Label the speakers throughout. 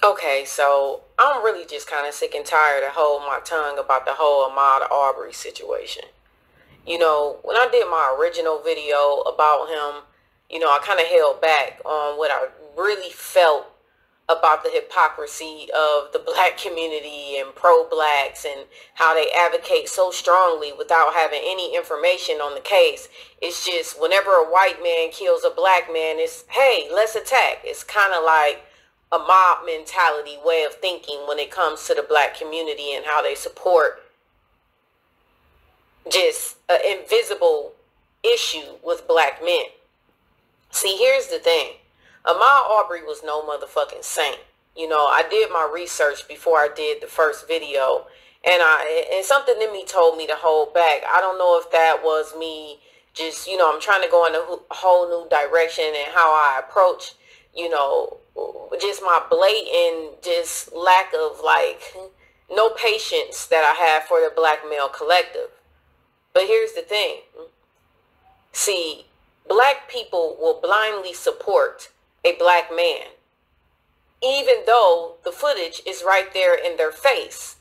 Speaker 1: Okay, so I'm really just kind of sick and tired of holding my tongue about the whole Ahmaud Arbery situation. You know, when I did my original video about him, I kind of held back on what I really felt about the hypocrisy of the black community and pro-blacks and how they advocate so strongly without having any information on the case. It's just whenever a white man kills a black man, it's, hey, let's attack. It's kind of like a mob mentality way of thinking when it comes to the black community and how they support just an invisible issue with black men. See, here's the thing. Ahmaud Arbery was no motherfucking saint. I did my research before I did the first video, and something in me told me to hold back. I don't know if that was me just, I'm trying to go in a whole new direction and how I approach, just my blatant, just lack of no patience that I have for the black male collective. But here's the thing. See, black people will blindly support a black man, even though the footage is right there in their face.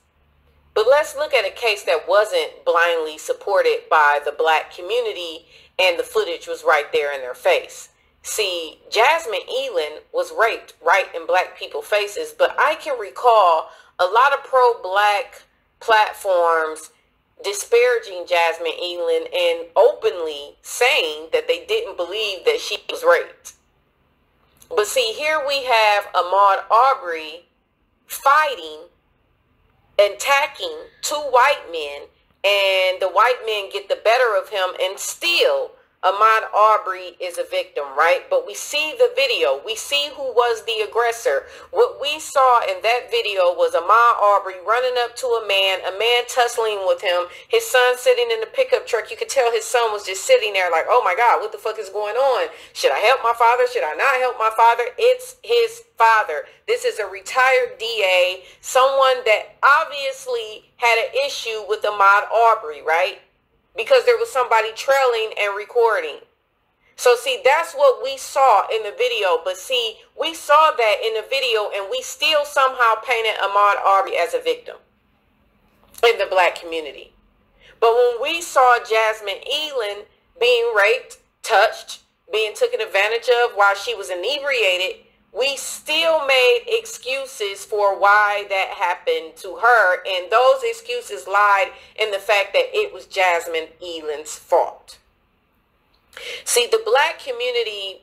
Speaker 1: But let's look at a case that wasn't blindly supported by the black community and the footage was right there in their face. See, Jasmine Elin was raped right in black people's faces, but I can recall a lot of pro-black platforms disparaging Jasmine Elin and openly saying that they didn't believe that she was raped. But see, here we have Ahmaud Arbery fighting, attacking two white men, and the white men get the better of him, and still Ahmaud Arbery is a victim, right? But we see the video. We see who was the aggressor. What we saw in that video was Ahmaud Arbery running up to a man tussling with him, his son sitting in the pickup truck. You could tell his son was just sitting there like, oh my God, what the fuck is going on? Should I help my father? Should I not help my father? It's his father. This is a retired DA, someone that obviously had an issue with Ahmaud Arbery, right? Because there was somebody trailing and recording. So see, that's what we saw in the video. But see, we saw that in the video and we still somehow painted Ahmaud Arbery as a victim in the black community. But when we saw Jasmine Elin being raped, touched, being taken advantage of while she was inebriated, we still made excuses for why that happened to her. And those excuses lied in the fact that it was Jasmine Elin's fault. See, the black community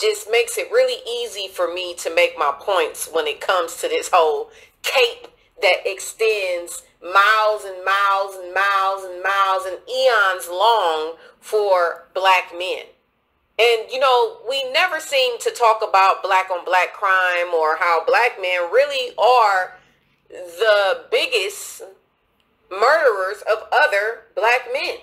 Speaker 1: just makes it really easy for me to make my points when it comes to this whole cape that extends miles and miles and miles and miles and eons long for black men. And, we never seem to talk about black on black crime or how black men really are the biggest murderers of other black men.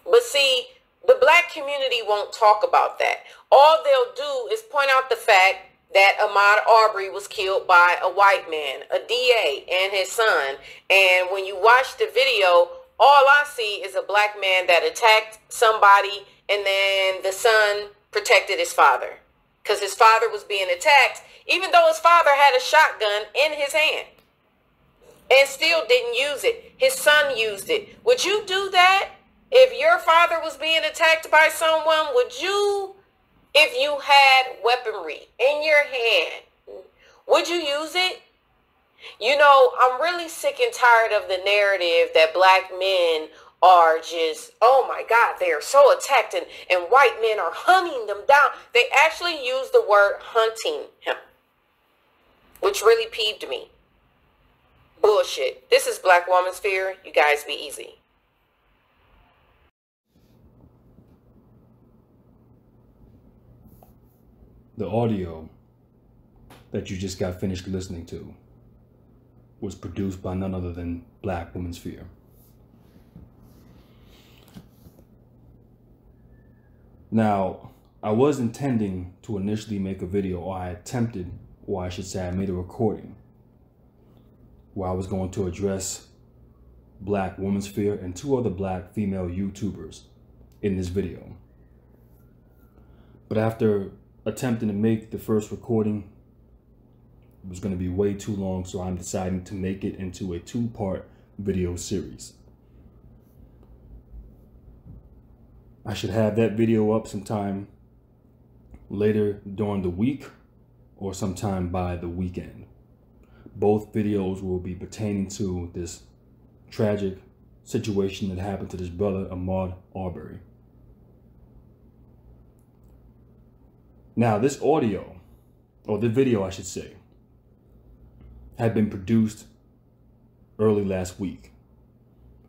Speaker 1: But see, the black community won't talk about that. All they'll do is point out the fact that Ahmaud Arbery was killed by a white man, a DA, and his son. And when you watch the video, all I see is a black man that attacked somebody, and then the son protected his father because his father was being attacked, even though his father had a shotgun in his hand and still didn't use it. His son used it. Would you do that if your father was being attacked by someone? Would you, if you had weaponry in your hand, would you use it? I'm really sick and tired of the narrative that black men are just, oh my God, they are so attacked and white men are hunting them down. They actually use the word hunting him, which really peeved me. Bullshit. This is Black Woman Sphere. You guys be easy.
Speaker 2: The audio that you just got finished listening to was produced by none other than Black Woman Sphere. Now, I was intending to initially make a video, or I attempted, or I should say I made a recording, where I was going to address Black Woman Sphere and two other black female YouTubers in this video. But after attempting to make the first recording, It was going to be way too long, so I'm deciding to make it into a 2-part video series. I should have that video up sometime later during the week or sometime by the weekend. Both videos will be pertaining to this tragic situation that happened to this brother, Ahmaud Arbery. Now, this audio, or the video I should say, had been produced early last week.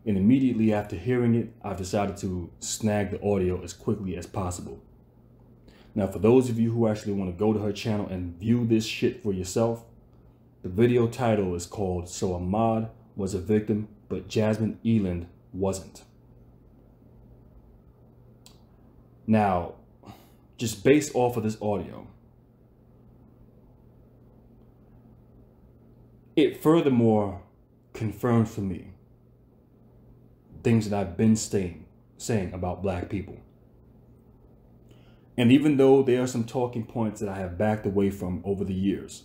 Speaker 2: And immediately after hearing it, I've decided to snag the audio as quickly as possible. Now, for those of you who actually want to go to her channel and view this shit for yourself, the video title is called "So Ahmaud Was a Victim, but Jasmine Eland Wasn't." Now, just based off of this audio, it furthermore confirms for me things that I've been saying about black people. And even though there are some talking points that I have backed away from over the years,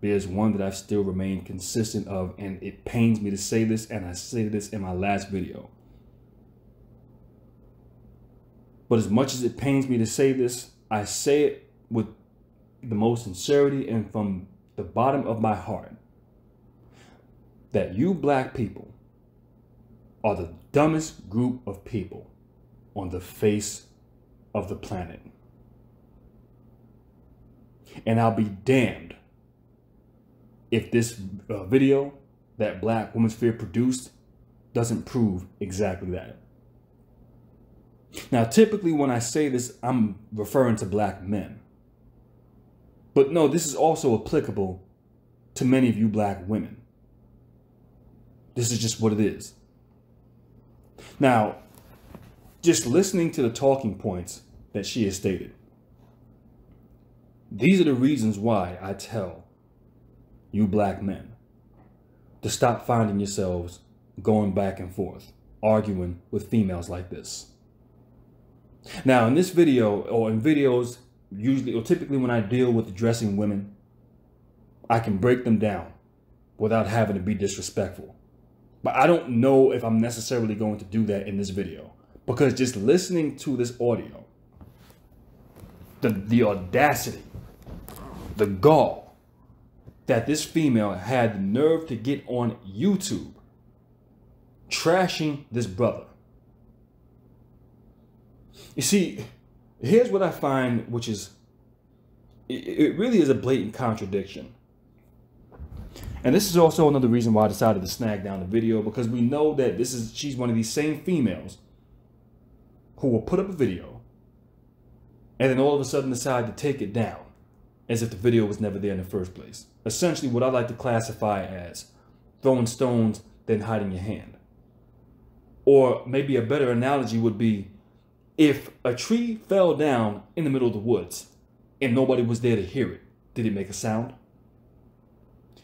Speaker 2: there's one that I've still remained consistent of, and it pains me to say this, and I said this in my last video. But as much as it pains me to say this, I say it with the most sincerity and from the bottom of my heart, that you black people are the dumbest group of people on the face of the planet. And I'll be damned if this video that Black Women's Fear produced doesn't prove exactly that. Now, typically when I say this, I'm referring to black men. But no, this is also applicable to many of you black women. This is just what it is. Now, just listening to the talking points that she has stated, these are the reasons why I tell you black men to stop finding yourselves going back and forth, arguing with females like this. Now, in this video, or in videos, usually or typically when I deal with addressing women, I can break them down without having to be disrespectful. But I don't know if I'm necessarily going to do that in this video, because just listening to this audio, the audacity, the gall that this female had the nerve to get on YouTube trashing this brother. You see, here's what I find, which is, it really is a blatant contradiction. And this is also another reason why I decided to snag down the video, because we know that she's one of these same females who will put up a video and then all of a sudden decide to take it down as if the video was never there in the first place. Essentially what I like to classify as throwing stones, then hiding your hand. Or maybe a better analogy would be, if a tree fell down in the middle of the woods and nobody was there to hear it, did it make a sound?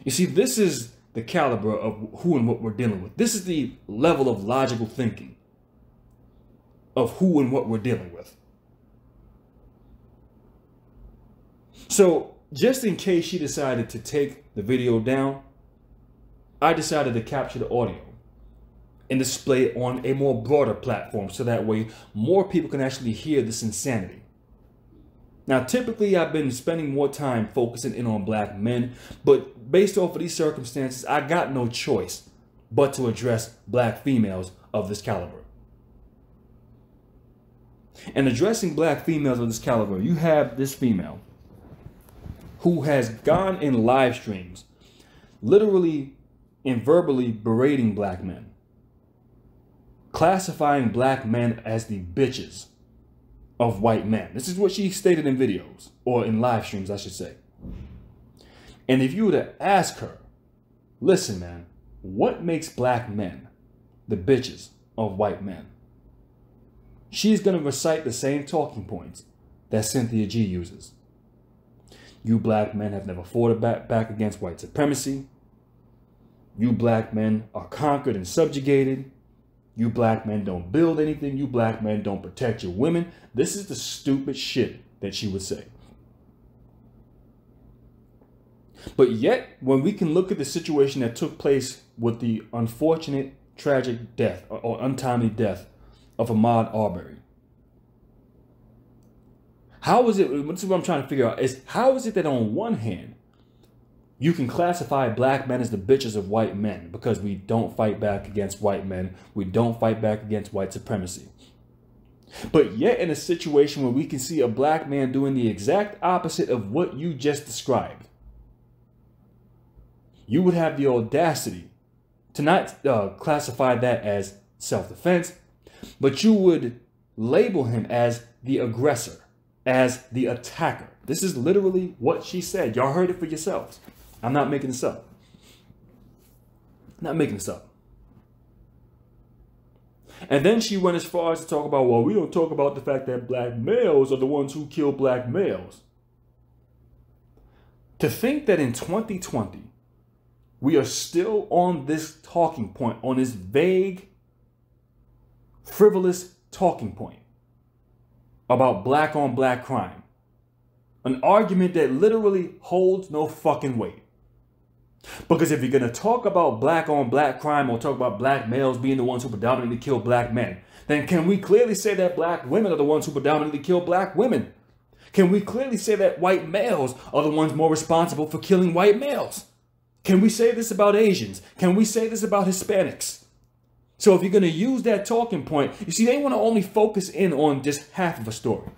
Speaker 2: You see, this is the caliber of who and what we're dealing with. This is the level of logical thinking of who and what we're dealing with. So just in case she decided to take the video down, I decided to capture the audio and display it on a more broader platform, so that way more people can actually hear this insanity. Now, typically I've been spending more time focusing in on black men, but based off of these circumstances, I got no choice but to address black females of this caliber. And addressing black females of this caliber, you have this female who has gone in live streams, literally and verbally berating black men, classifying black men as the bitches of white men. This is what she stated in videos, or in live streams, I should say. And if you were to ask her, listen, man, what makes black men the bitches of white men? She's going to recite the same talking points that Cynthia G uses. You black men have never fought back against white supremacy. You black men are conquered and subjugated. You black men don't build anything. You black men don't protect your women. This is the stupid shit that she would say. But yet, when we can look at the situation that took place with the unfortunate, tragic death or untimely death of Ahmaud Arbery, how is it, this is what I'm trying to figure out, is how is it that on one hand, you can classify black men as the bitches of white men because we don't fight back against white men, we don't fight back against white supremacy. But yet in a situation where we can see a black man doing the exact opposite of what you just described, you would have the audacity to not classify that as self-defense, but you would label him as the aggressor, as the attacker. This is literally what she said. Y'all heard it for yourselves. I'm not making this up. Not making this up. And then she went as far as to talk about, well, we don't talk about the fact that black males are the ones who kill black males. To think that in 2020, we are still on this talking point, on this vague, frivolous talking point about black on black crime. An argument that literally holds no fucking weight. Because if you're going to talk about black on black crime or talk about black males being the ones who predominantly kill black men, then can we clearly say that black women are the ones who predominantly kill black women? Can we clearly say that white males are the ones more responsible for killing white males? Can we say this about Asians? Can we say this about Hispanics? So if you're going to use that talking point, you see, they want to only focus in on just half of a story.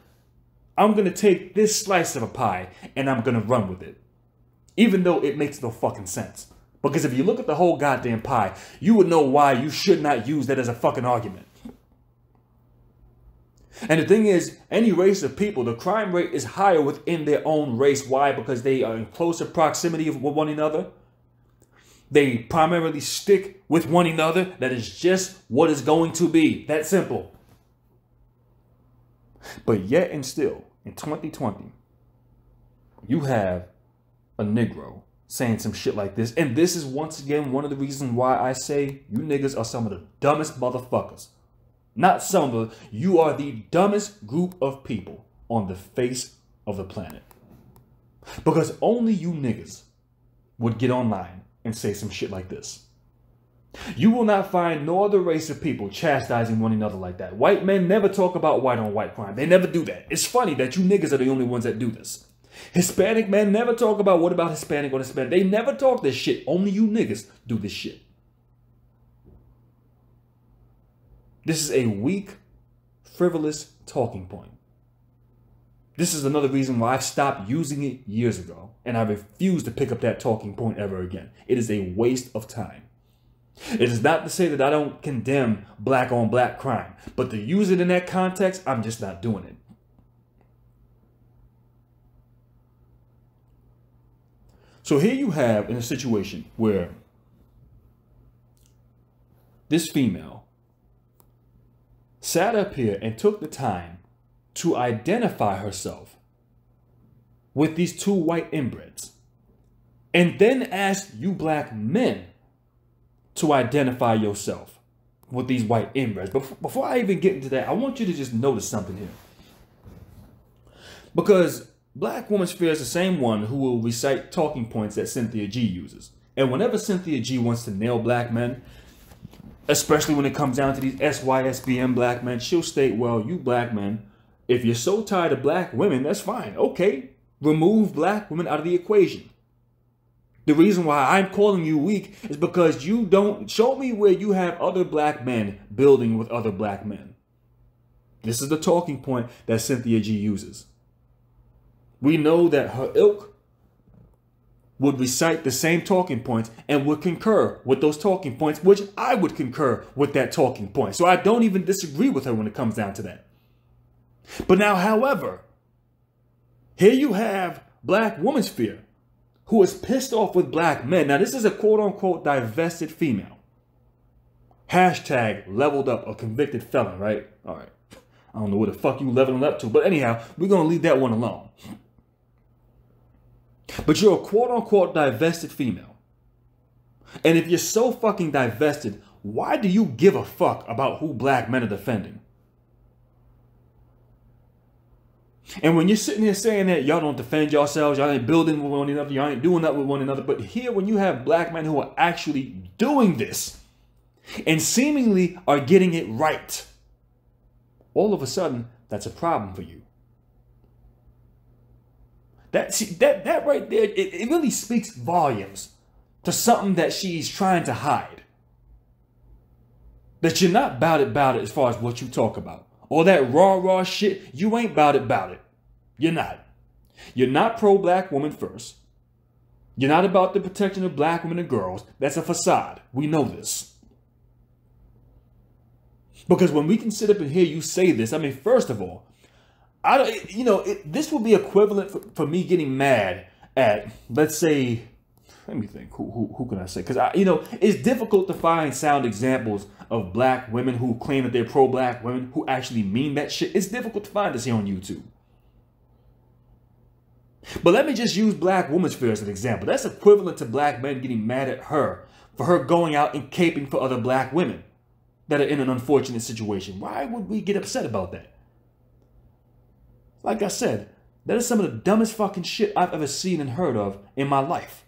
Speaker 2: I'm going to take this slice of a pie and I'm going to run with it. Even though it makes no fucking sense. Because if you look at the whole goddamn pie, you would know why you should not use that as a fucking argument. And the thing is, any race of people, the crime rate is higher within their own race. Why? Because they are in closer proximity with one another. They primarily stick with one another. That is just what it's going to be. That simple. But yet and still, in 2020, you have a Negro saying some shit like this. And this is once again one of the reasons why I say you niggas are some of the dumbest motherfuckers. Not some of them. You are the dumbest group of people on the face of the planet. Because only you niggas would get online and say some shit like this. You will not find no other race of people chastising one another like that. White men never talk about white on white crime. They never do that. It's funny that you niggas are the only ones that do this. Hispanic men never talk about what about Hispanic on Hispanic. They never talk this shit. Only you niggas do this shit. This is a weak, frivolous talking point. This is another reason why I've stopped using it years ago. And I refuse to pick up that talking point ever again. It is a waste of time. It is not to say that I don't condemn black on black crime. But to use it in that context, I'm just not doing it. So here you have in a situation where this female sat up here and took the time to identify herself with these two white inbreds and then asked you black men to identify yourself with these white inbreds. But before I even get into that, I want you to just notice something here. Because Black Woman Sphere is the same one who will recite talking points that Cynthia G uses. And whenever Cynthia G wants to nail black men, especially when it comes down to these SYSBM black men, she'll state, well, you black men, if you're so tired of black women, that's fine. Okay, remove black women out of the equation. The reason why I'm calling you weak is because you don't show me where you have other black men building with other black men. This is the talking point that Cynthia G uses. We know that her ilk would recite the same talking points and would concur with those talking points, which I would concur with that talking point. So I don't even disagree with her when it comes down to that. But now, however, here you have Black Woman Sphere, who is pissed off with black men. Now, this is a quote-unquote divested female. Hashtag leveled up a convicted felon, right? All right. I don't know what the fuck you leveling up to. But anyhow, we're going to leave that one alone. But you're a quote-unquote divested female. And if you're so fucking divested, why do you give a fuck about who black men are defending? And when you're sitting here saying that y'all don't defend yourselves, y'all ain't building with one another, y'all ain't doing that with one another. But here, when you have black men who are actually doing this and seemingly are getting it right, all of a sudden, that's a problem for you. That right there, it really speaks volumes to something that she's trying to hide. That you're not about it as far as what you talk about. All that raw shit, you ain't about it. You're not. You're not pro-black woman first. You're not about the protection of black women and girls. That's a facade. We know this. Because when we can sit up and hear you say this, I mean, first of all, this would be equivalent for me getting mad at, let's say, let me think, who can I say? Because, it's difficult to find sound examples of black women who claim that they're pro-black women who actually mean that shit. It's difficult to find this here on YouTube. But let me just use black women's fear as an example. That's equivalent to black men getting mad at her for her going out and caping for other black women that are in an unfortunate situation. Why would we get upset about that? Like I said, that is some of the dumbest fucking shit I've ever seen and heard of in my life.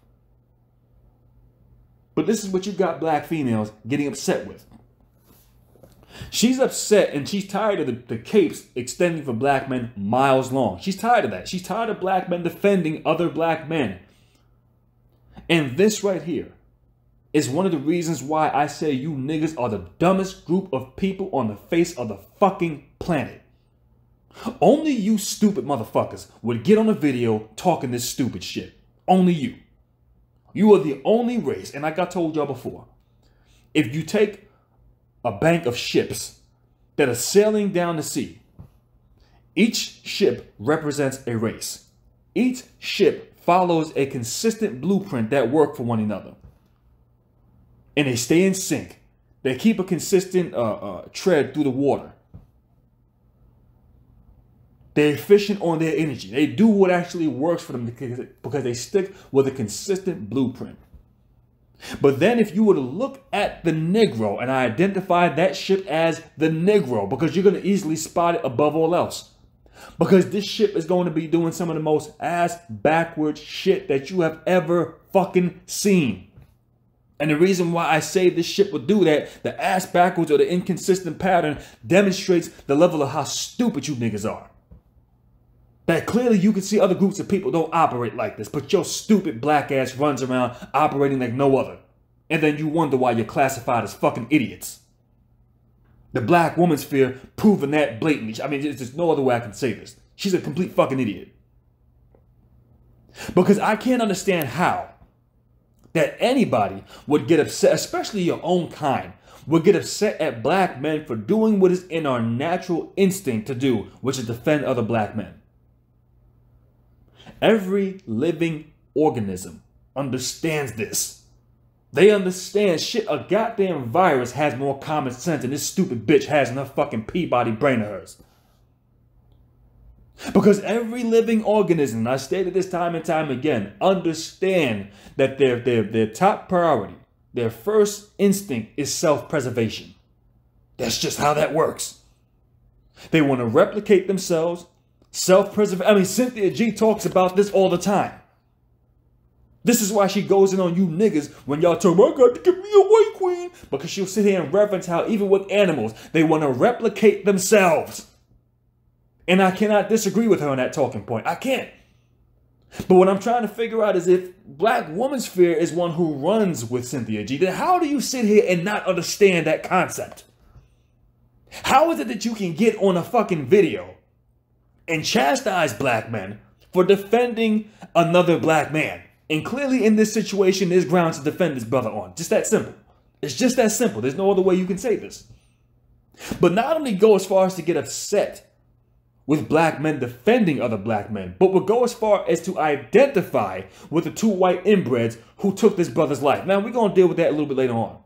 Speaker 2: But this is what you got black females getting upset with. She's upset and she's tired of the capes extending for black men miles long. She's tired of that. She's tired of black men defending other black men. And this right here is one of the reasons why I say you niggas are the dumbest group of people on the face of the fucking planet. Only you stupid motherfuckers would get on a video talking this stupid shit. Only you. You are the only race, and like I told y'all before, if you take a bank of ships that are sailing down the sea, each ship represents a race. Each ship follows a consistent blueprint that work for one another. And they stay in sync. They keep a consistent tread through the water. They're efficient on their energy. They do what actually works for them because they stick with a consistent blueprint. But then if you were to look at the Negro and I identify that ship as the Negro, because you're going to easily spot it above all else. Because this ship is going to be doing some of the most ass backwards shit that you have ever fucking seen. And the reason why I say this ship will do that, the ass backwards or the inconsistent pattern, demonstrates the level of how stupid you niggas are. That clearly you can see other groups of people don't operate like this, but your stupid black ass runs around operating like no other. And then you wonder why you're classified as fucking idiots. The black woman's fear proving that blatantly. I mean, there's just no other way I can say this. She's a complete fucking idiot. Because I can't understand how that anybody would get upset, especially your own kind, would get upset at black men for doing what is in our natural instinct to do, which is defend other black men. Every living organism understands this. They understand shit. A goddamn virus has more common sense than this stupid bitch has in her fucking Peabody brain of hers. Because every living organism, and I stated this time and time again, understand that their top priority, their first instinct is self-preservation. That's just how that works. They want to replicate themselves. Self-preservation. I mean, Cynthia G talks about this all the time. This is why she goes in on you niggas when y'all talk about, I got to give me a white queen. Because she'll sit here and reference how even with animals, they want to replicate themselves. And I cannot disagree with her on that talking point. I can't. But what I'm trying to figure out is if black woman's fear is one who runs with Cynthia G, then how do you sit here and not understand that concept? How is it that you can get on a fucking video and chastise black men for defending another black man? And clearly in this situation, there's grounds to defend this brother on. Just that simple. It's just that simple. There's no other way you can say this. But not only go as far as to get upset with black men defending other black men, but would go as far as to identify with the two white inbreds who took this brother's life. Now, we're going to deal with that a little bit later on.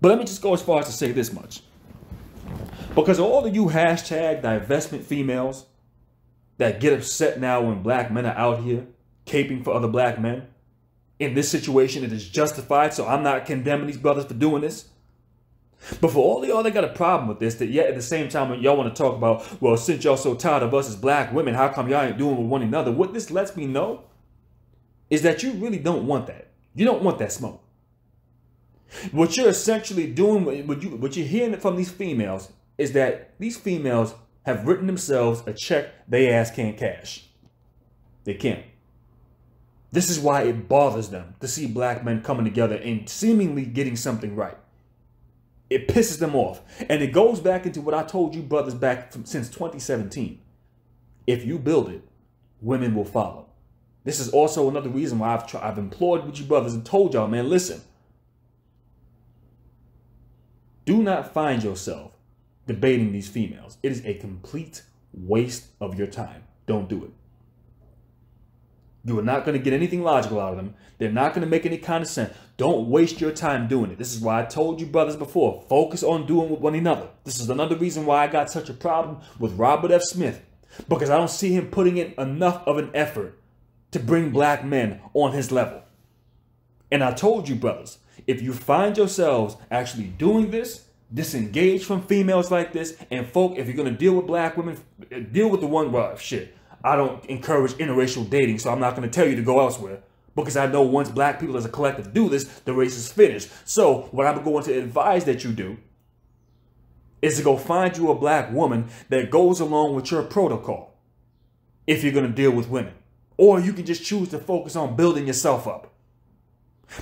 Speaker 2: But let me just go as far as to say this much. Because all of you hashtag divestment females that get upset now when black men are out here caping for other black men, in this situation it is justified, so I'm not condemning these brothers for doing this. But for all of y'all that got a problem with this, that yet at the same time when y'all want to talk about, well, since y'all so tired of us as black women, how come y'all ain't doing with one another? What this lets me know is that you really don't want that. You don't want that smoke. What you're essentially doing, what you're hearing from these females is that these females have written themselves a check they ass can't cash. They can't. This is why it bothers them to see black men coming together and seemingly getting something right. It pisses them off. And it goes back into what I told you brothers back since 2017. If you build it, women will follow. This is also another reason why I've implored with you brothers and told y'all, man, listen. Do not find yourself debating these females. It is a complete waste of your time. Don't do it. You are not going to get anything logical out of them. They're not going to make any kind of sense. Don't waste your time doing it. This is why I told you brothers before, focus on doing with one another. This is another reason why I got such a problem with Robert F. Smith, because I don't see him putting in enough of an effort to bring black men on his level. And I told you brothers, if you find yourselves actually doing this, disengage from females like this, and folk, if you're going to deal with black women, deal with the one, well, shit. I don't encourage interracial dating, so I'm not going to tell you to go elsewhere. Because I know once black people as a collective do this, the race is finished. So what I'm going to advise that you do is to go find you a black woman that goes along with your protocol if you're going to deal with women. Or you can just choose to focus on building yourself up.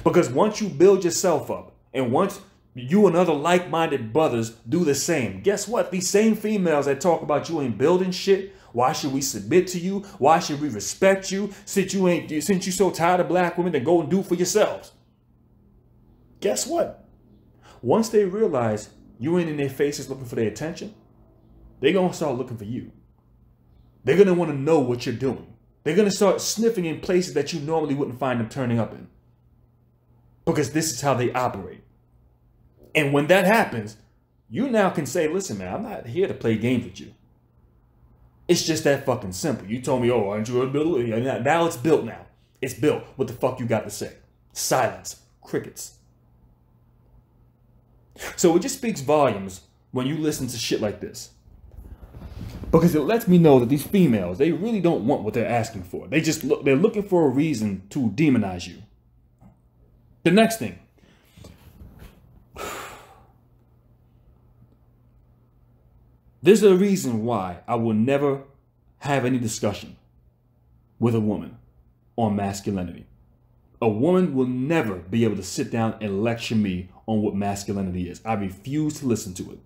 Speaker 2: Because once you build yourself up, and once you and other like-minded brothers do the same, guess what? These same females that talk about you ain't building shit, why should we submit to you? Why should we respect you? Since you so tired of black women, then go and do for yourselves. Guess what? Once they realize you ain't in their faces looking for their attention, they're going to start looking for you. They're going to want to know what you're doing. They're going to start sniffing in places that you normally wouldn't find them turning up in. Because this is how they operate. And when that happens, you now can say, listen, man, I'm not here to play games with you. It's just that fucking simple. You told me, oh, aren't you going to build it? Now it's built now. It's built. What the fuck you got to say? Silence. Crickets. So it just speaks volumes when you listen to shit like this. Because it lets me know that these females, they really don't want what they're asking for. They're looking for a reason to demonize you. The next thing. There's a reason why I will never have any discussion with a woman on masculinity. A woman will never be able to sit down and lecture me on what masculinity is. I refuse to listen to it.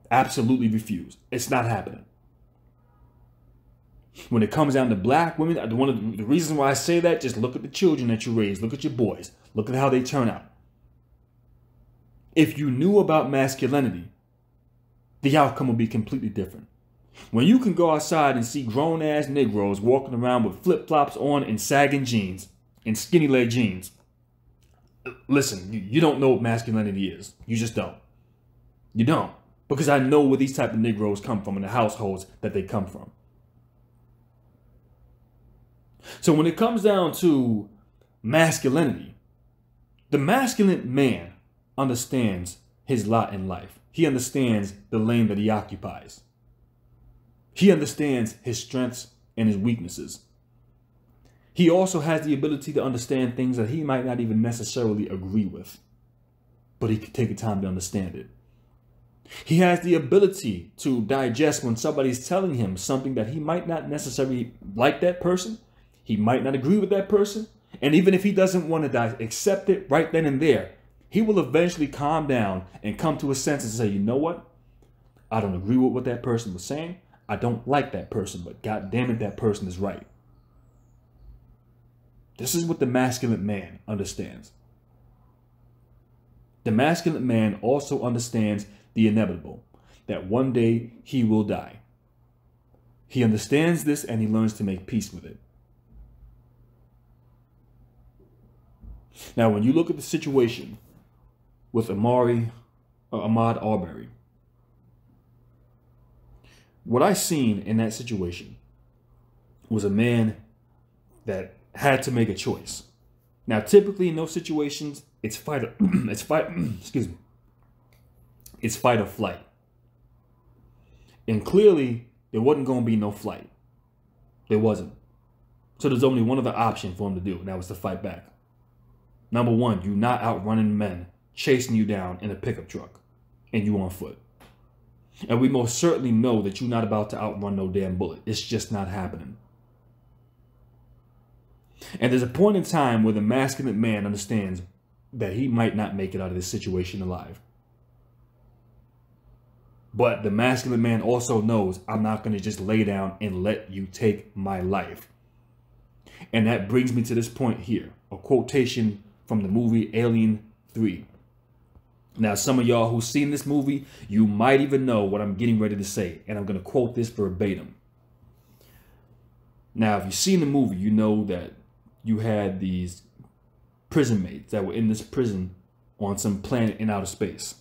Speaker 2: Absolutely refuse. It's not happening. When it comes down to black women, one of the reasons why I say that, just look at the children that you raise. Look at your boys. Look at how they turn out. If you knew about masculinity, the outcome will be completely different. When you can go outside and see grown-ass Negroes walking around with flip-flops on and sagging jeans and skinny leg jeans, listen, you don't know what masculinity is. You just don't. You don't. Because I know where these type of Negroes come from and the households that they come from. So when it comes down to masculinity, the masculine man understands his lot in life. He understands the lane that he occupies. He understands his strengths and his weaknesses. He also has the ability to understand things that he might not even necessarily agree with, but he can take the time to understand it. He has the ability to digest when somebody's telling him something that he might not necessarily like that person. He might not agree with that person. And even if he doesn't want to accept it right then and there, he will eventually calm down and come to his senses and say, you know what? I don't agree with what that person was saying. I don't like that person, but God damn it, that person is right. This is what the masculine man understands. The masculine man also understands the inevitable, that one day he will die. He understands this and he learns to make peace with it. Now, when you look at the situation with Ahmaud Arbery, what I seen in that situation was a man that had to make a choice. Now, typically in those situations, it's excuse me. It's fight or flight. And clearly, there wasn't going to be no flight. There wasn't. So there's only one other option for him to do, and that was to fight back. Number one, you're not outrunning men chasing you down in a pickup truck, and you on foot. And we most certainly know that you're not about to outrun no damn bullet. It's just not happening. And there's a point in time where the masculine man understands that he might not make it out of this situation alive. But the masculine man also knows, I'm not going to just lay down and let you take my life. And that brings me to this point here, a quotation from the movie Alien 3. Now, some of y'all who've seen this movie, you might even know what I'm getting ready to say, and I'm going to quote this verbatim. Now, if you've seen the movie, you know that you had these prison mates that were in this prison on some planet in outer space.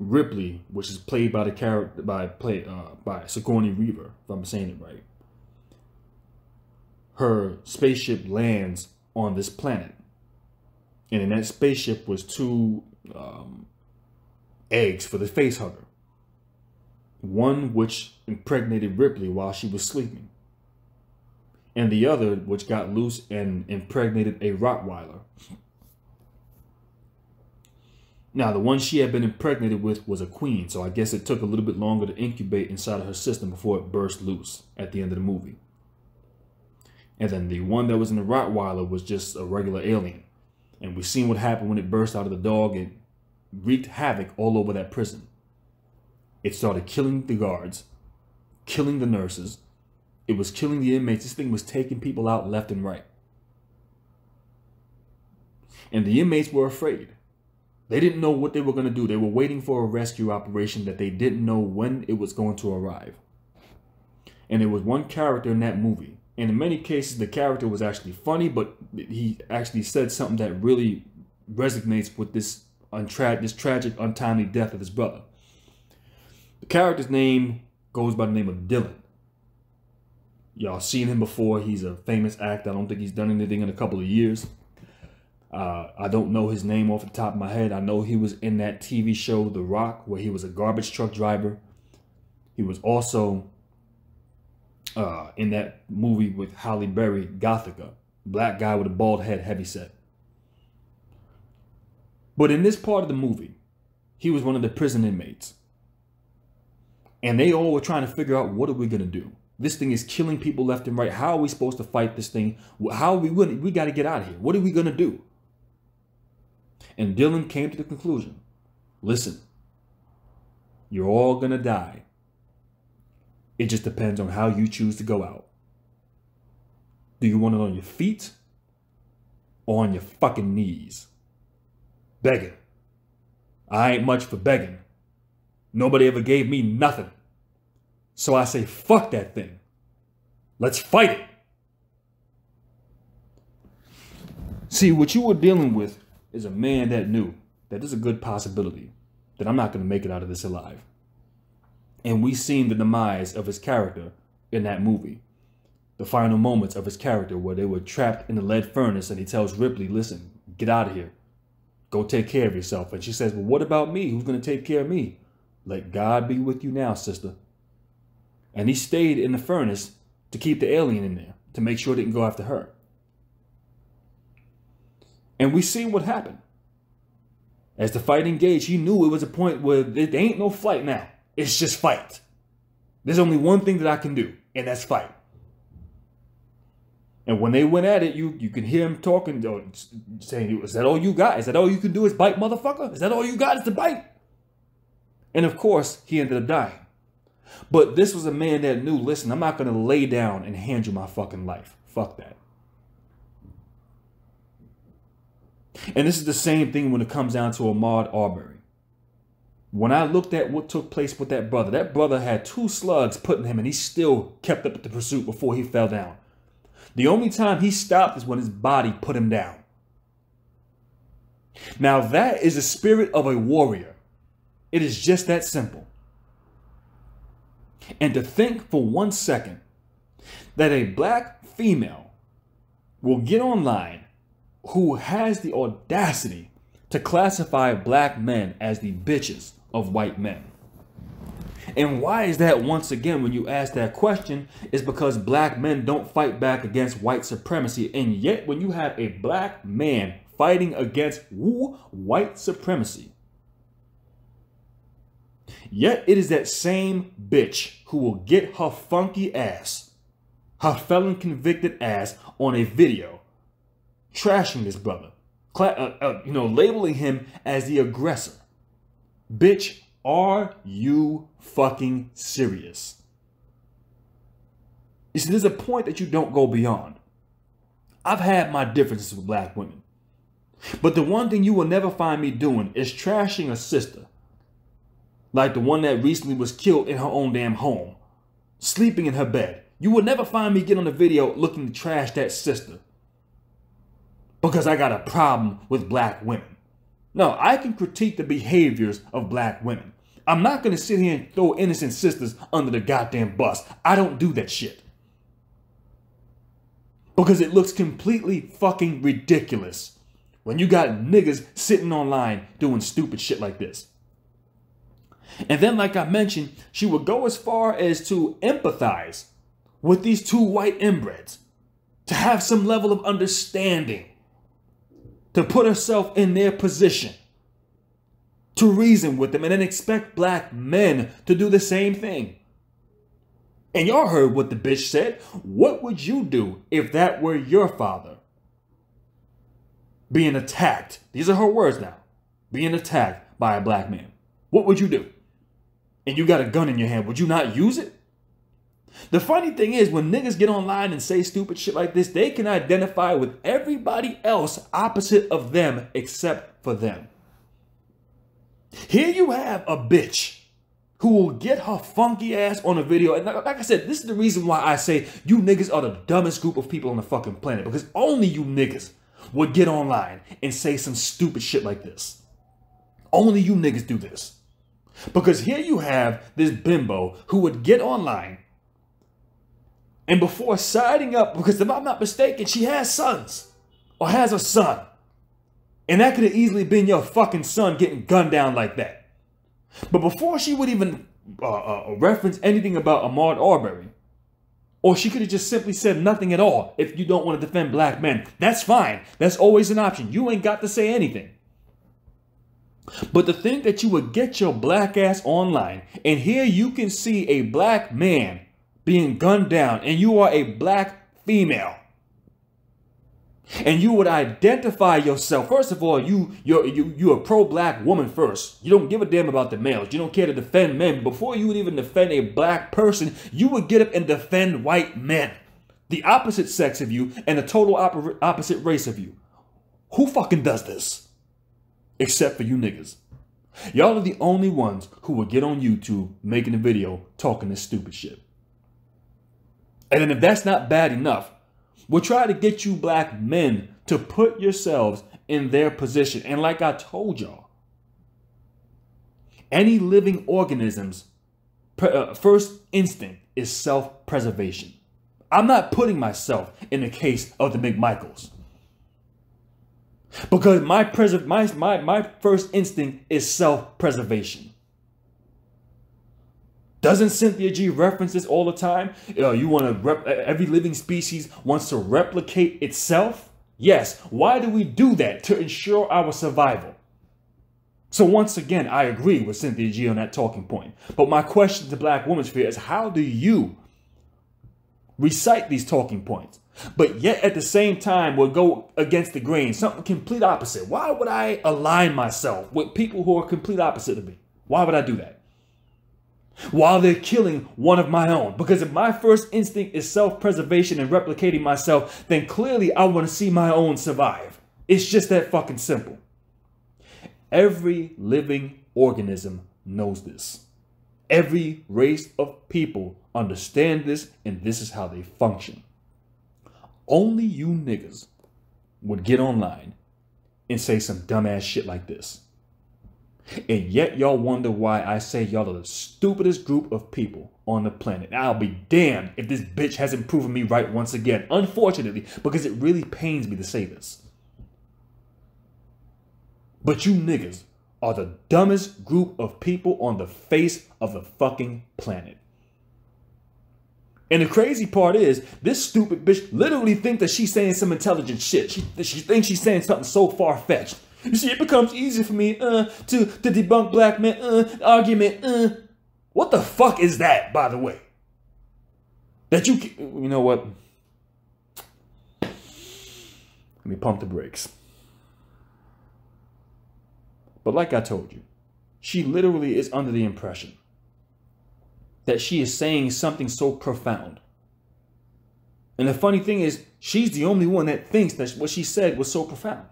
Speaker 2: Ripley, which is played by the character by Sigourney Weaver, if I'm saying it right. Her spaceship lands on this planet, and in that spaceship was two eggs for the facehugger. One which impregnated Ripley while she was sleeping, and the other which got loose and impregnated a Rottweiler. Now, the one she had been impregnated with was a queen, so I guess it took a little bit longer to incubate inside of her system before it burst loose at the end of the movie. And then the one that was in the Rottweiler was just a regular alien. And we've seen what happened when it burst out of the dog and wreaked havoc all over that prison. It started killing the guards, killing the nurses. It was killing the inmates. This thing was taking people out left and right. And the inmates were afraid. They didn't know what they were going to do. They were waiting for a rescue operation that they didn't know when it was going to arrive. And there was one character in that movie. And in many cases, the character was actually funny, but he actually said something that really resonates with this tragic, untimely death of his brother. The character's name goes by the name of Dylan. Y'all seen him before. He's a famous actor. I don't think he's done anything in a couple of years. I don't know his name off the top of my head. I know he was in that TV show, The Rock, where he was a garbage truck driver. He was also in that movie with Halle Berry, Gothica. Black guy with a bald head, heavyset. But in this part of the movie, he was one of the prison inmates. And they all were trying to figure out, what are we going to do? This thing is killing people left and right. How are we supposed to fight this thing? How are we got to get out of here. What are we going to do? And Dylan came to the conclusion, listen, you're all going to die. It just depends on how you choose to go out. Do you want it on your feet or on your fucking knees? Begging. I ain't much for begging. Nobody ever gave me nothing. So I say, fuck that thing. Let's fight it. See, what you were dealing with is a man that knew that there's a good possibility that I'm not going to make it out of this alive. And we seen the demise of his character in that movie. The final moments of his character where they were trapped in the lead furnace and he tells Ripley, listen, get out of here. Go take care of yourself. And she says, well, what about me? Who's going to take care of me? Let God be with you now, sister. And he stayed in the furnace to keep the alien in there, to make sure it didn't go after her. And we see what happened. As the fight engaged, he knew it was a point where there ain't no flight now. It's just fight. There's only one thing that I can do, and that's fight. And when they went at it, you can hear him talking, saying, is that all you got? Is that all you can do is bite, motherfucker? Is that all you got is to bite? And of course, he ended up dying. But this was a man that knew, listen, I'm not going to lay down and hand you my fucking life. Fuck that. And this is the same thing when it comes down to Ahmaud Arbery. When I looked at what took place with that brother had 2 slugs put in him and he still kept up with the pursuit before he fell down. The only time he stopped is when his body put him down. Now that is the spirit of a warrior. It is just that simple. And to think for 1 second that a black female will get online who has the audacity to classify black men as the bitches of white men. And why is that? Once again, when you ask that question, is because black men don't fight back against white supremacy. And yet when you have a black man fighting against white supremacy, yet it is that same bitch who will get her funky ass, her felon convicted ass on a video, trashing this brother, labeling him as the aggressor. Bitch, are you fucking serious? You see, there's a point that you don't go beyond. I've had my differences with black women, but the one thing you will never find me doing is trashing a sister, like the one that recently was killed in her own damn home, sleeping in her bed. You will never find me get on the video looking to trash that sister because I got a problem with black women. No, I can critique the behaviors of black women. I'm not going to sit here and throw innocent sisters under the goddamn bus. I don't do that shit. Because it looks completely fucking ridiculous when you got niggas sitting online doing stupid shit like this. And then, like I mentioned, she would go as far as to empathize with these two white inbreds, to have some level of understanding, to put herself in their position, to reason with them, and then expect black men to do the same thing. And y'all heard what the bitch said. What would you do if that were your father being attacked? These are her words now. Being attacked by a black man. What would you do? And you got a gun in your hand. Would you not use it? The funny thing is, when niggas get online and say stupid shit like this, they can identify with everybody else opposite of them except for them. Here you have a bitch who will get her funky ass on a video. And like I said, this is the reason why I say you niggas are the dumbest group of people on the fucking planet. Because only you niggas would get online and say some stupid shit like this. Only you niggas do this. Because here you have this bimbo who would get online, and before siding up, because if I'm not mistaken, she has sons or has a son. And that could have easily been your fucking son getting gunned down like that. But before she would even reference anything about Ahmaud Arbery, or she could have just simply said nothing at all if you don't want to defend black men. That's fine. That's always an option. You ain't got to say anything. But to think that you would get your black ass online, and here you can see a black man being gunned down, and you are a black female, and you would identify yourself. First of all, you're a pro-black woman first. You don't give a damn about the males. You don't care to defend men. Before you would even defend a black person, you would get up and defend white men, the opposite sex of you and the total opposite race of you. Who fucking does this? Except for you niggas. Y'all are the only ones who would get on YouTube making a video talking this stupid shit. And then if that's not bad enough, we'll try to get you black men to put yourselves in their position. And like I told y'all, any living organism's first instinct is self-preservation. I'm not putting myself in the case of the McMichaels, because my first instinct is self-preservation. Doesn't Cynthia G reference this all the time? You want to every living species wants to replicate itself? Yes. Why do we do that? To ensure our survival. So once again, I agree with Cynthia G on that talking point. But my question to Black Women's Sphere is, how do you recite these talking points, but yet at the same time will go against the grain, something complete opposite? Why would I align myself with people who are complete opposite of me? Why would I do that? While they're killing one of my own. Because if my first instinct is self-preservation and replicating myself, then clearly I want to see my own survive. It's just that fucking simple. Every living organism knows this. Every race of people understand this, and this is how they function. Only you niggas would get online and say some dumbass shit like this. And yet y'all wonder why I say y'all are the stupidest group of people on the planet. I'll be damned if this bitch hasn't proven me right once again. Unfortunately, because it really pains me to say this. But you niggas are the dumbest group of people on the face of the fucking planet. And the crazy part is, this stupid bitch literally thinks that she's saying some intelligent shit. She thinks she's saying something so far-fetched. You see, it becomes easy for me to debunk black men, argument, What the fuck is that, by the way? That you know what? Let me pump the brakes. But like I told you, she literally is under the impression that she is saying something so profound. And the funny thing is, she's the only one that thinks that what she said was so profound.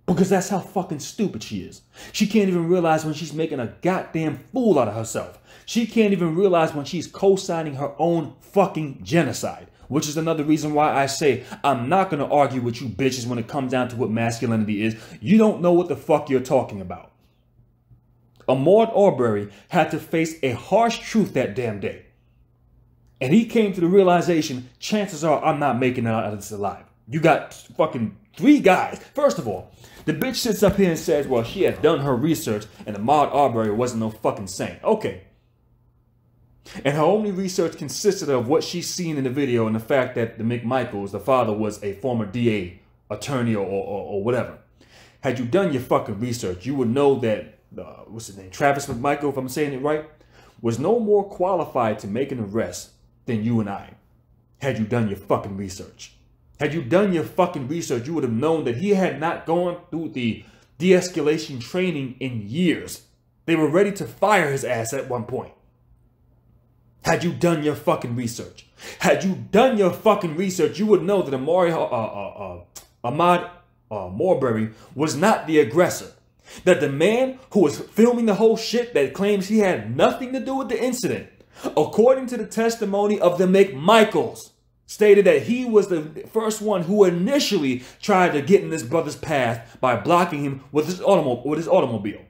Speaker 2: Because that's how fucking stupid she is. She can't even realize when she's making a goddamn fool out of herself. She can't even realize when she's co-signing her own fucking genocide. Which is another reason why I say I'm not going to argue with you bitches when it comes down to what masculinity is. You don't know what the fuck you're talking about. Ahmaud Arbery had to face a harsh truth that damn day. And he came to the realization, chances are I'm not making it out of this alive. You got fucking 3 guys. First of all, the bitch sits up here and says, well, she had done her research and Ahmaud Arbery wasn't no fucking saint. Okay. And her only research consisted of what she's seen in the video and the fact that the McMichaels, the father, was a former DA, attorney, or whatever. Had you done your fucking research, you would know that, what's his name, Travis McMichael, if I'm saying it right, was no more qualified to make an arrest than you and I. Had you done your fucking research. Had you done your fucking research, you would have known that he had not gone through the de-escalation training in years. They were ready to fire his ass at one point. Had you done your fucking research. Had you done your fucking research, you would know that Ahmaud Arbery was not the aggressor. That the man who was filming the whole shit that claims he had nothing to do with the incident, according to the testimony of the McMichaels, stated that he was the first one who initially tried to get in his brother's path by blocking him with his automobile.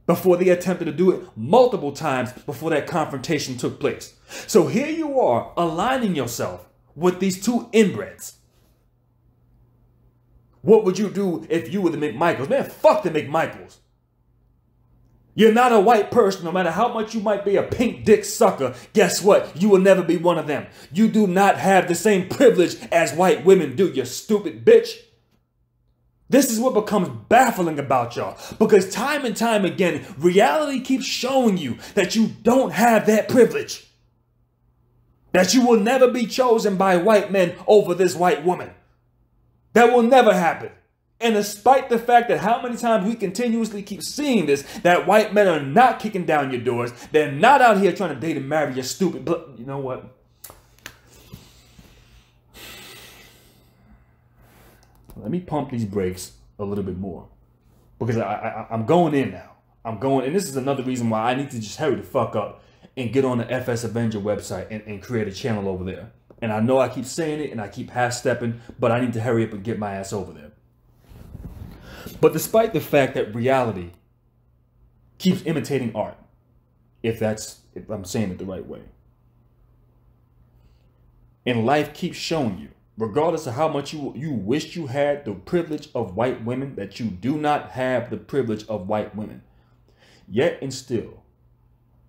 Speaker 2: Before they attempted to do it multiple times before that confrontation took place. So here you are aligning yourself with these 2 inbreds. What would you do if you were the McMichaels? Man, fuck the McMichaels. You're not a white person, no matter how much you might be a pink dick sucker. Guess what? You will never be one of them. You do not have the same privilege as white women do, you stupid bitch. This is what becomes baffling about y'all. Because time and time again, reality keeps showing you that you don't have that privilege. That you will never be chosen by white men over this white woman. That will never happen. And despite the fact that how many times we continuously keep seeing this, that white men are not kicking down your doors. They're not out here trying to date and marry your stupid you know what? Let me pump these brakes a little bit more. Because I'm going in now. And this is another reason why I need to just hurry the fuck up and get on the FS Avenger website and create a channel over there. And I know I keep saying it and I keep half-stepping, but I need to hurry up and get my ass over there. But despite the fact that reality keeps imitating art, if I'm saying it the right way, and life keeps showing you, regardless of how much you wished you had the privilege of white women, that you do not have the privilege of white women. Yet and still,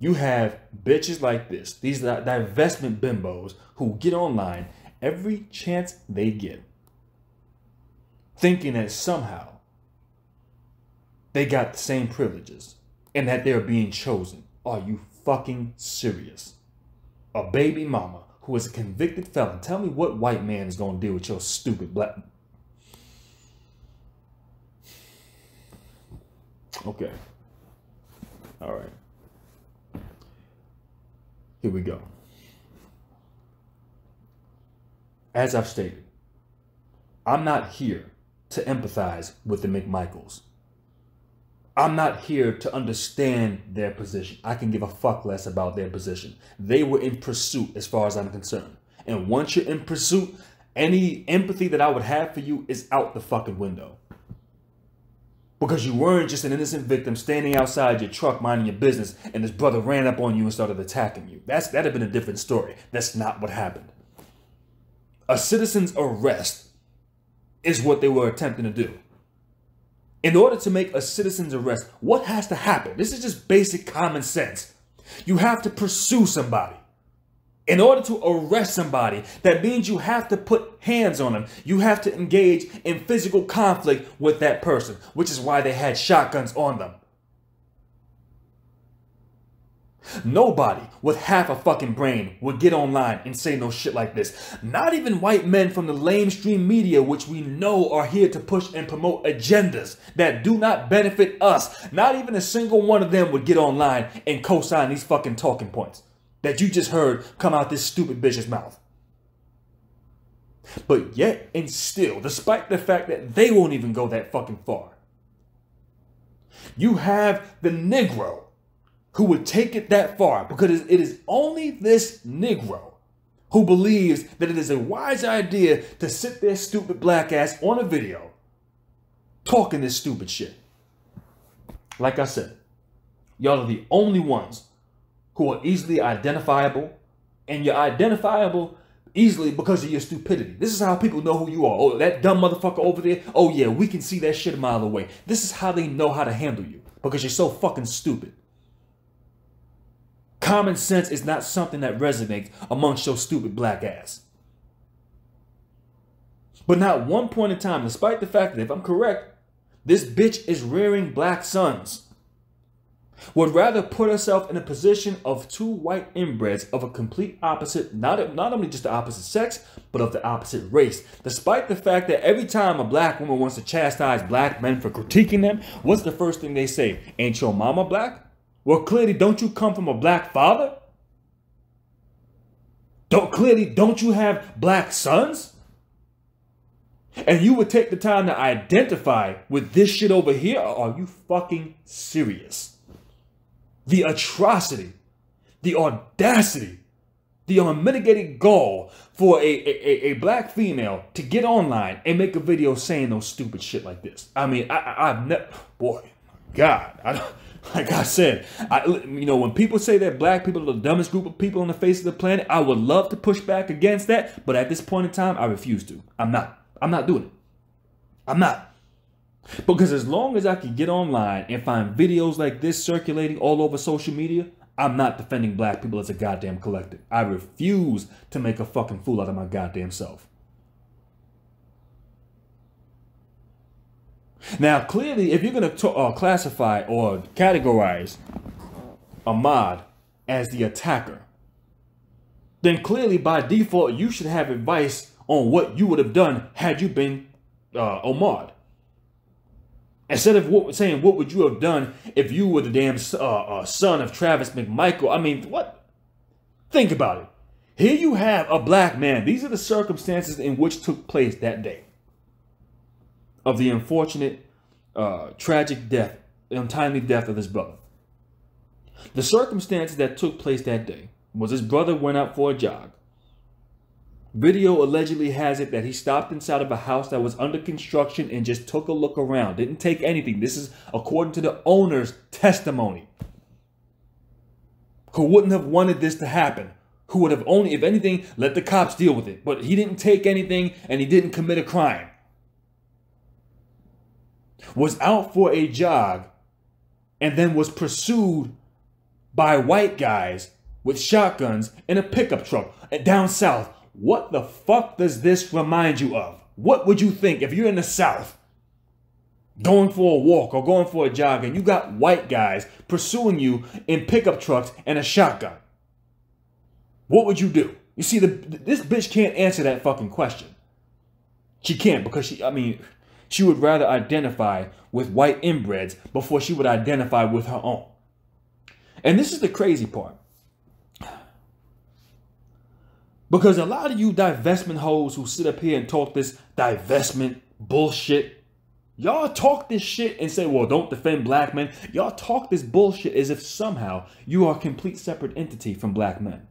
Speaker 2: you have bitches like this, these divestment bimbos who get online every chance they get, thinking that somehow they got the same privileges and that they're being chosen. Are you fucking serious? A baby mama who is a convicted felon. Tell me what white man is going to deal with your stupid black... Okay. All right. Here we go. As I've stated, I'm not here to empathize with the McMichaels. I'm not here to understand their position. I can give a fuck less about their position. They were in pursuit as far as I'm concerned. And once you're in pursuit, any empathy that I would have for you is out the fucking window. Because you weren't just an innocent victim standing outside your truck minding your business and this brother ran up on you and started attacking you. That'd have been a different story. That's not what happened. A citizen's arrest is what they were attempting to do. In order to make a citizen's arrest, what has to happen? This is just basic common sense. You have to pursue somebody. In order to arrest somebody, that means you have to put hands on them. You have to engage in physical conflict with that person, which is why they had shotguns on them. Nobody with half a fucking brain would get online and say no shit like this. Not even white men from the lamestream media, which we know are here to push and promote agendas that do not benefit us. Not even a single one of them would get online and co-sign these fucking talking points that you just heard come out this stupid bitch's mouth. But yet and still, despite the fact that they won't even go that fucking far, you have the Negro who would take it that far, because it is only this Negro who believes that it is a wise idea to sit their stupid black ass on a video talking this stupid shit. Like I said, y'all are the only ones who are easily identifiable, and you're identifiable easily because of your stupidity. This is how people know who you are. Oh, that dumb motherfucker over there. Oh yeah, we can see that shit a mile away. This is how they know how to handle you, because you're so fucking stupid. Common sense is not something that resonates amongst your stupid black ass. But not one point in time, despite the fact that, if I'm correct, this bitch is rearing black sons, would rather put herself in a position of two white inbreds of a complete opposite, not only just the opposite sex, but of the opposite race. Despite the fact that every time a black woman wants to chastise black men for critiquing them, what's the first thing they say? Ain't your mama black? Well, clearly, don't you come from a black father? Don't you have black sons? And you would take the time to identify with this shit over here? Are you fucking serious? The atrocity, the audacity, the unmitigated gall for a black female to get online and make a video saying no stupid shit like this. I mean, I've never, boy, God, like I said, when people say that black people are the dumbest group of people on the face of the planet, I would love to push back against that. But at this point in time, I refuse to. I'm not doing it. I'm not. Because as long as I can get online and find videos like this circulating all over social media, I'm not defending black people as a goddamn collective. I refuse to make a fucking fool out of my goddamn self. Now, clearly, if you're going to classify or categorize Ahmaud as the attacker, then clearly, by default, you should have advice on what you would have done had you been Ahmaud. Instead of saying, what would you have done if you were the damn son of Travis McMichael? I mean, what? Think about it. Here you have a black man. These are the circumstances in which took place that day of the unfortunate, tragic death, untimely death of his brother. The circumstances that took place that day was his brother went out for a jog. Video allegedly has it that he stopped inside of a house that was under construction and just took a look around. Didn't take anything. This is according to the owner's testimony. Who wouldn't have wanted this to happen. Who would have only, if anything, let the cops deal with it. But he didn't take anything and he didn't commit a crime. Was out for a jog and then was pursued by white guys with shotguns in a pickup truck down south. What the fuck does this remind you of? What would you think if you're in the South going for a walk or going for a jog and you got white guys pursuing you in pickup trucks and a shotgun? What would you do? You see, this bitch can't answer that fucking question. She can't, because she would rather identify with white inbreds before she would identify with her own. And this is the crazy part. Because a lot of you divestment hoes who sit up here and talk this divestment bullshit, y'all talk this shit and say, well, don't defend black men. Y'all talk this bullshit as if somehow you are a complete separate entity from black men.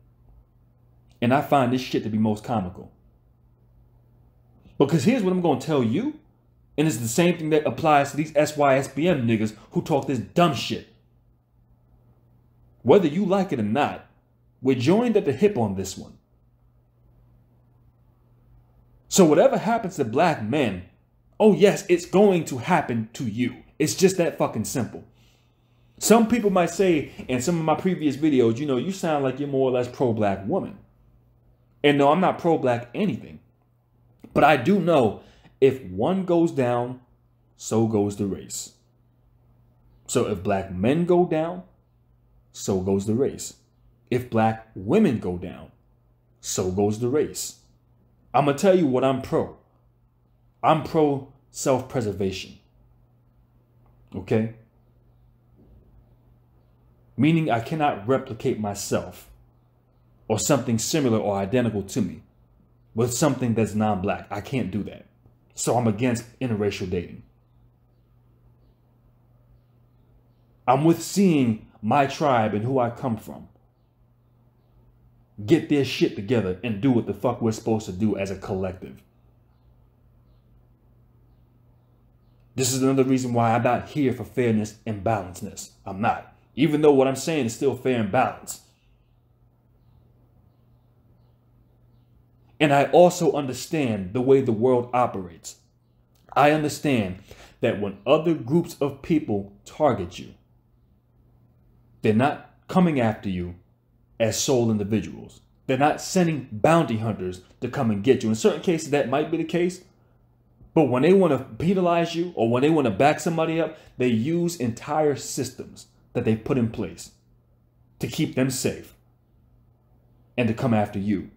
Speaker 2: And I find this shit to be most comical. Because here's what I'm going to tell you. And it's the same thing that applies to these SYSBM niggas who talk this dumb shit. Whether you like it or not, we're joined at the hip on this one. So whatever happens to black men, oh yes, it's going to happen to you. It's just that fucking simple. Some people might say in some of my previous videos, you know, you sound like you're more or less pro-black woman. And no, I'm not pro-black anything. But I do know if one goes down, so goes the race. So if black men go down, so goes the race. If black women go down, so goes the race. I'm going to tell you what I'm pro. I'm pro self-preservation. Okay? Meaning I cannot replicate myself or something similar or identical to me with something that's non-black. I can't do that. So I'm against interracial dating. I'm with seeing my tribe and who I come from get their shit together and do what the fuck we're supposed to do as a collective. This is another reason why I'm not here for fairness and balancedness. I'm not. Even though what I'm saying is still fair and balanced. And I also understand the way the world operates. I understand that when other groups of people target you, they're not coming after you as sole individuals. They're not sending bounty hunters to come and get you. In certain cases, that might be the case. But when they want to penalize you or when they want to back somebody up, they use entire systems that they put in place to keep them safe and to come after you.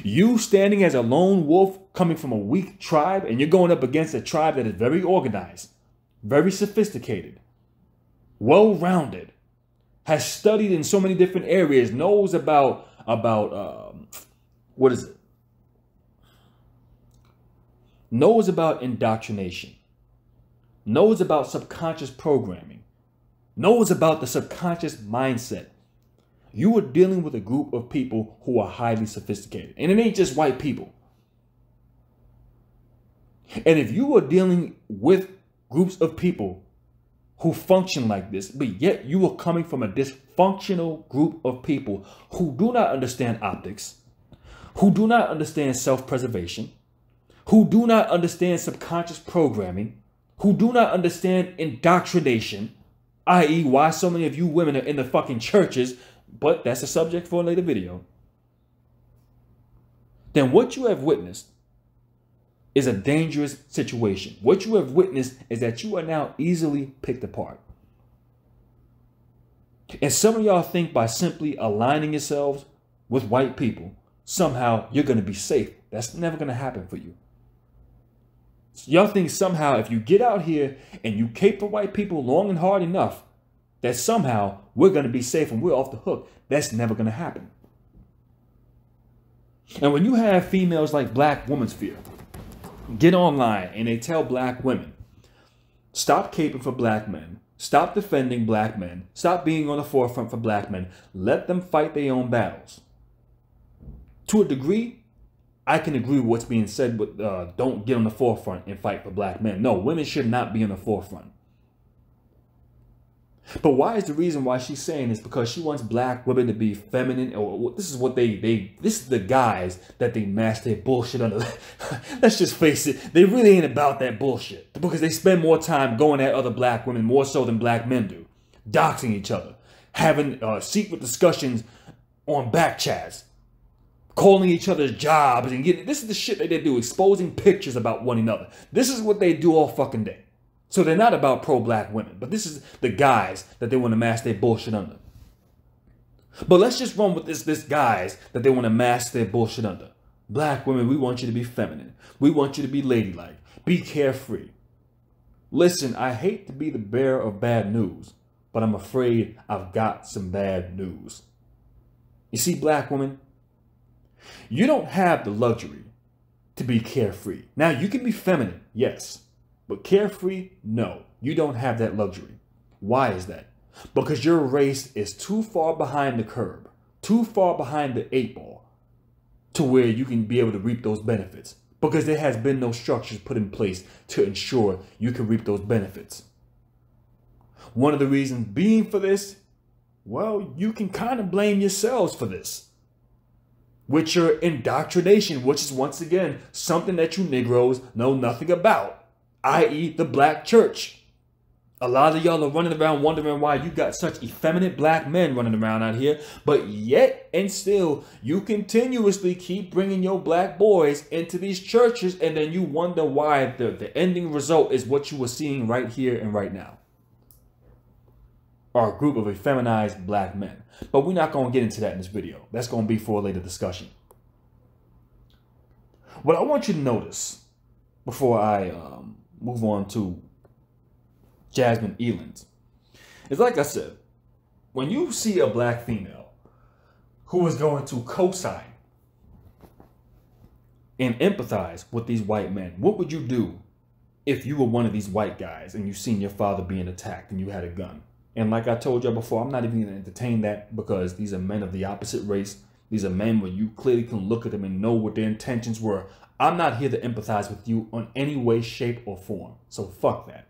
Speaker 2: You standing as a lone wolf coming from a weak tribe, and you're going up against a tribe that is very organized, very sophisticated, well-rounded, has studied in so many different areas, knows about knows about indoctrination, knows about subconscious programming, knows about the subconscious mindset. You are dealing with a group of people who are highly sophisticated. And it ain't just white people. And if you are dealing with groups of people who function like this, but yet you are coming from a dysfunctional group of people who do not understand optics, who do not understand self-preservation, who do not understand subconscious programming, who do not understand indoctrination, i.e. why so many of you women are in the fucking churches, but that's a subject for a later video, then what you have witnessed is a dangerous situation. What you have witnessed is that you are now easily picked apart. And some of y'all think by simply aligning yourselves with white people, somehow you're going to be safe. That's never going to happen for you. So y'all think somehow if you get out here and you cape for white people long and hard enough, that somehow we're going to be safe and we're off the hook. That's never going to happen. And when you have females like Black Women's Fear get online and they tell black women, stop caping for black men, stop defending black men, stop being on the forefront for black men, let them fight their own battles. To a degree, I can agree with what's being said, but don't get on the forefront and fight for black men. No, women should not be on the forefront. But why is the reason why she's saying this? Because she wants black women to be feminine, or this is what this is the guys that they mask their bullshit under. Let's just face it, they really ain't about that bullshit, because they spend more time going at other black women more so than black men do, doxing each other, having secret discussions on back chats, calling each other's jobs, and this is the shit that they do, exposing pictures about one another. This is what they do all fucking day. So they're not about pro-black women, but this is the guys that they want to mask their bullshit under. But let's just run with this guys that they want to mask their bullshit under. Black women, we want you to be feminine. We want you to be ladylike. Be carefree. Listen, I hate to be the bearer of bad news, but I'm afraid I've got some bad news. You see, black women, you don't have the luxury to be carefree. Now, you can be feminine, yes. But carefree, no, you don't have that luxury. Why is that? Because your race is too far behind the curb, too far behind the 8 ball to where you can be able to reap those benefits. Because there has been no structures put in place to ensure you can reap those benefits. One of the reasons being for this, well, you can kind of blame yourselves for this. With your indoctrination, which is once again something that you Negroes know nothing about. i.e. the black church. A lot of y'all are running around wondering why you got such effeminate black men running around out here, but yet and still, you continuously keep bringing your black boys into these churches, and then you wonder why the ending result is what you were seeing right here and right now. Are a group of effeminized black men. But we're not going to get into that in this video. That's going to be for a later discussion. What I want you to notice before I move on to Jasmine Eland is, like I said, when you see a black female who is going to co-sign and empathize with these white men, what would you do if you were one of these white guys and you seen your father being attacked and you had a gun? And like I told you before, I'm not even going to entertain that, because these are men of the opposite race. These are men where you clearly can look at them and know what their intentions were. I'm not here to empathize with you in any way, shape, or form. So fuck that.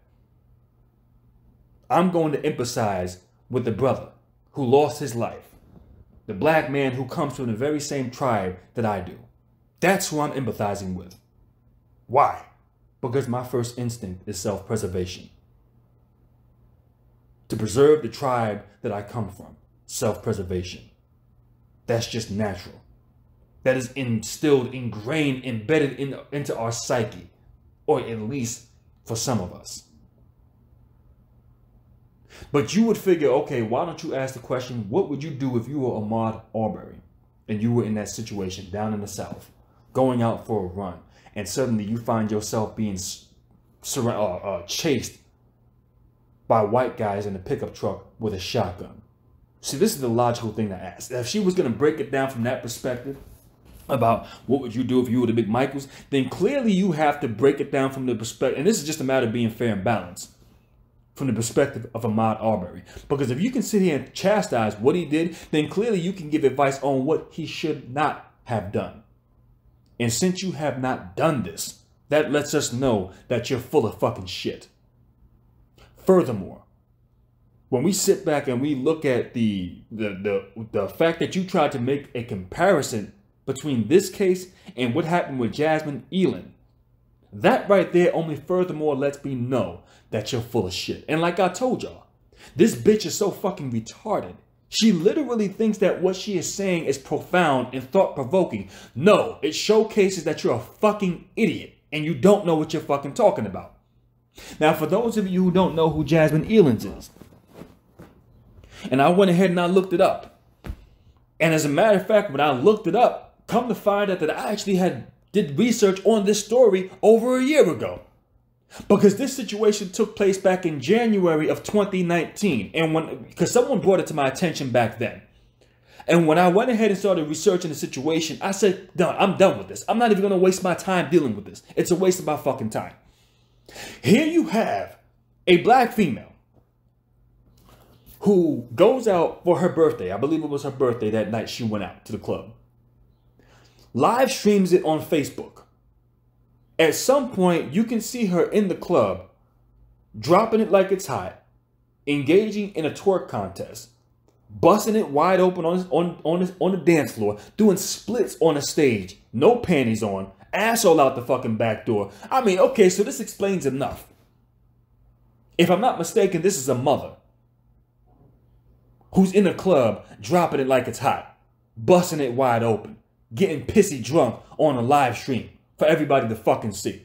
Speaker 2: I'm going to empathize with the brother who lost his life. The black man who comes from the very same tribe that I do. That's who I'm empathizing with. Why? Because my first instinct is self-preservation. To preserve the tribe that I come from. Self-preservation. That's just natural. That is instilled, ingrained, embedded into our psyche. Or at least for some of us. But you would figure, okay, why don't you ask the question, what would you do if you were Ahmaud Arbery and you were in that situation down in the South, going out for a run, and suddenly you find yourself being chased by white guys in a pickup truck with a shotgun? See, this is the logical thing to ask. If she was going to break it down from that perspective about what would you do if you were the Big Michaels, then clearly you have to break it down from the perspective, and this is just a matter of being fair and balanced, from the perspective of Ahmaud Arbery. Because if you can sit here and chastise what he did, then clearly you can give advice on what he should not have done. And since you have not done this, that lets us know that you're full of fucking shit. Furthermore, when we sit back and we look at the fact that you tried to make a comparison between this case and what happened with Jasmine Eland, that right there only furthermore lets me know that you're full of shit. And like I told y'all, this bitch is so fucking retarded. She literally thinks that what she is saying is profound and thought-provoking. No, it showcases that you're a fucking idiot and you don't know what you're fucking talking about. Now, for those of you who don't know who Jasmine Eland is, and I went ahead and I looked it up. And as a matter of fact, when I looked it up, come to find out that I actually did research on this story over a year ago. Because this situation took place back in January of 2019. And because someone brought it to my attention back then. And when I went ahead and started researching the situation, I said, no, I'm done with this. I'm not even going to waste my time dealing with this. It's a waste of my fucking time. Here you have a black female who goes out for her birthday. I believe it was her birthday that night she went out to the club. Live streams it on Facebook. At some point, you can see her in the club, dropping it like it's hot, engaging in a twerk contest, busting it wide open on the dance floor, doing splits on the stage, no panties on, asshole out the fucking back door. I mean, okay, so this explains enough. If I'm not mistaken, this is a mother who's in a club, dropping it like it's hot, busting it wide open, getting pissy drunk on a live stream for everybody to fucking see.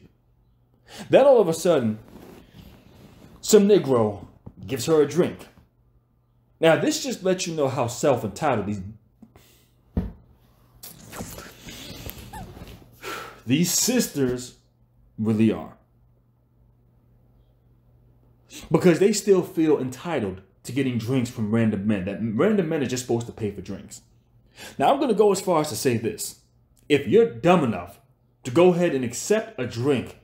Speaker 2: Then all of a sudden, some Negro gives her a drink. Now, this just lets you know how self-entitled these sisters really are. Because they still feel entitled to getting drinks from random men. That random men are just supposed to pay for drinks. Now, I'm going to go as far as to say this. If you're dumb enough to go ahead and accept a drink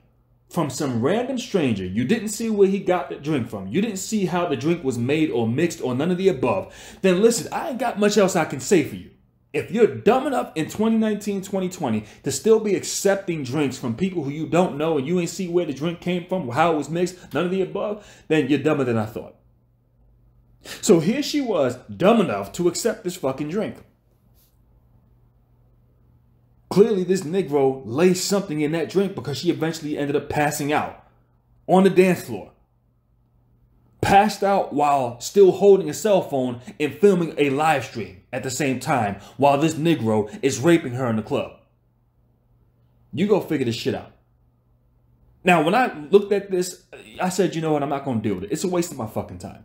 Speaker 2: from some random stranger, you didn't see where he got the drink from, you didn't see how the drink was made or mixed or none of the above, then listen, I ain't got much else I can say for you. If you're dumb enough in 2019, 2020 to still be accepting drinks from people who you don't know and you ain't see where the drink came from, how it was mixed, none of the above, then you're dumber than I thought. So here she was, dumb enough to accept this fucking drink. Clearly, this Negro laced something in that drink because she eventually ended up passing out on the dance floor, passed out while still holding a cell phone and filming a live stream at the same time while this Negro is raping her in the club. You go figure this shit out. Now, when I looked at this, I said, you know what? I'm not going to deal with it. It's a waste of my fucking time.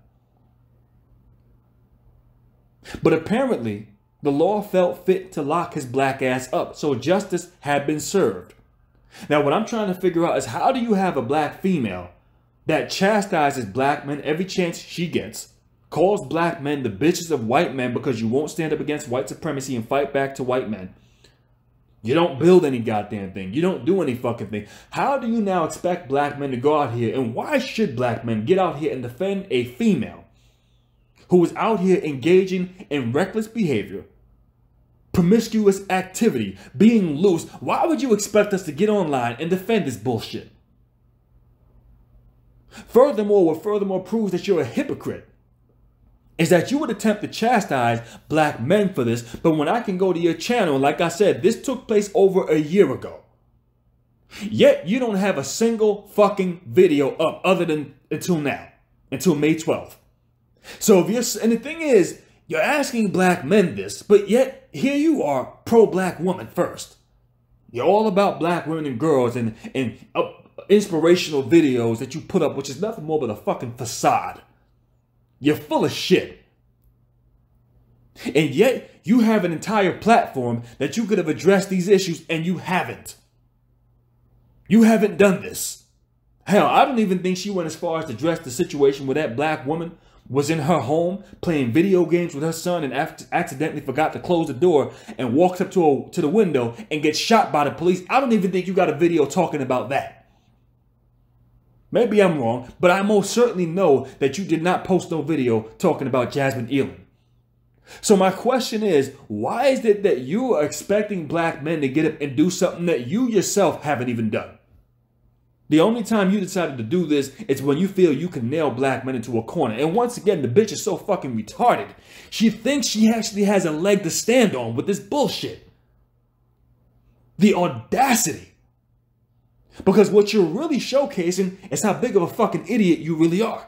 Speaker 2: But apparently, the law felt fit to lock his black ass up, so justice had been served. Now, what I'm trying to figure out is how do you have a black female that chastises black men every chance she gets, calls black men the bitches of white men because you won't stand up against white supremacy and fight back to white men? You don't build any goddamn thing. You don't do any fucking thing. How do you now expect black men to go out here? And why should black men get out here and defend a female who is out here engaging in reckless behavior, promiscuous activity, being loose? Why would you expect us to get online and defend this bullshit? Furthermore, what furthermore proves that you're a hypocrite is that you would attempt to chastise black men for this, but when I can go to your channel, like I said, this took place over a year ago. Yet you don't have a single fucking video up other than until now, until May 12th. So if you're, and the thing is, you're asking black men this, but yet here you are, pro-black woman first. You're all about black women and girls and inspirational videos that you put up, which is nothing more but a fucking facade. You're full of shit. And yet you have an entire platform that you could have addressed these issues, and you haven't. You haven't done this. Hell, I don't even think she went as far as to address the situation where that black woman was in her home playing video games with her son and accidentally forgot to close the door and walks up to the window and gets shot by the police. I don't even think you got a video talking about that. Maybe I'm wrong, but I most certainly know that you did not post no video talking about Jasmine Elam. So my question is, why is it that you are expecting black men to get up and do something that you yourself haven't even done? The only time you decided to do this is when you feel you can nail black men into a corner. And once again, the bitch is so fucking retarded. She thinks she actually has a leg to stand on with this bullshit. The audacity. Because what you're really showcasing is how big of a fucking idiot you really are.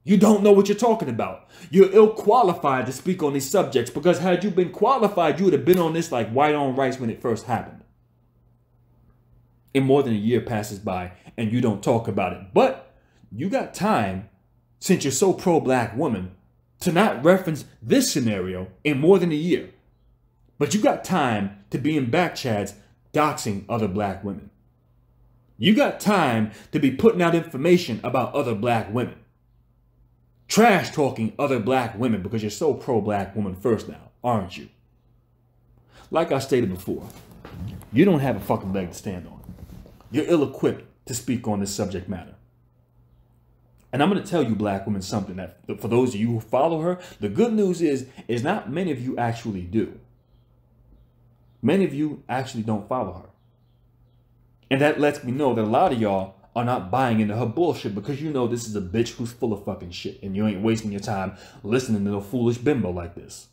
Speaker 2: You don't know what you're talking about. You're ill-qualified to speak on these subjects, because had you been qualified, you would have been on this like white on rice when it first happened. And more than a year passes by and you don't talk about it. But you got time, since you're so pro-black woman, to not reference this scenario in more than a year. But you got time to be in back chats doxing other black women. You got time to be putting out information about other black women. Trash talking other black women because you're so pro-black woman first now, aren't you? Like I stated before, you don't have a fucking leg to stand on. You're ill-equipped to speak on this subject matter. And I'm going to tell you, black women, something that for those of you who follow her, the good news is not many of you actually do. Many of you actually don't follow her. And that lets me know that a lot of y'all are not buying into her bullshit, because you know this is a bitch who's full of fucking shit and you ain't wasting your time listening to a foolish bimbo like this.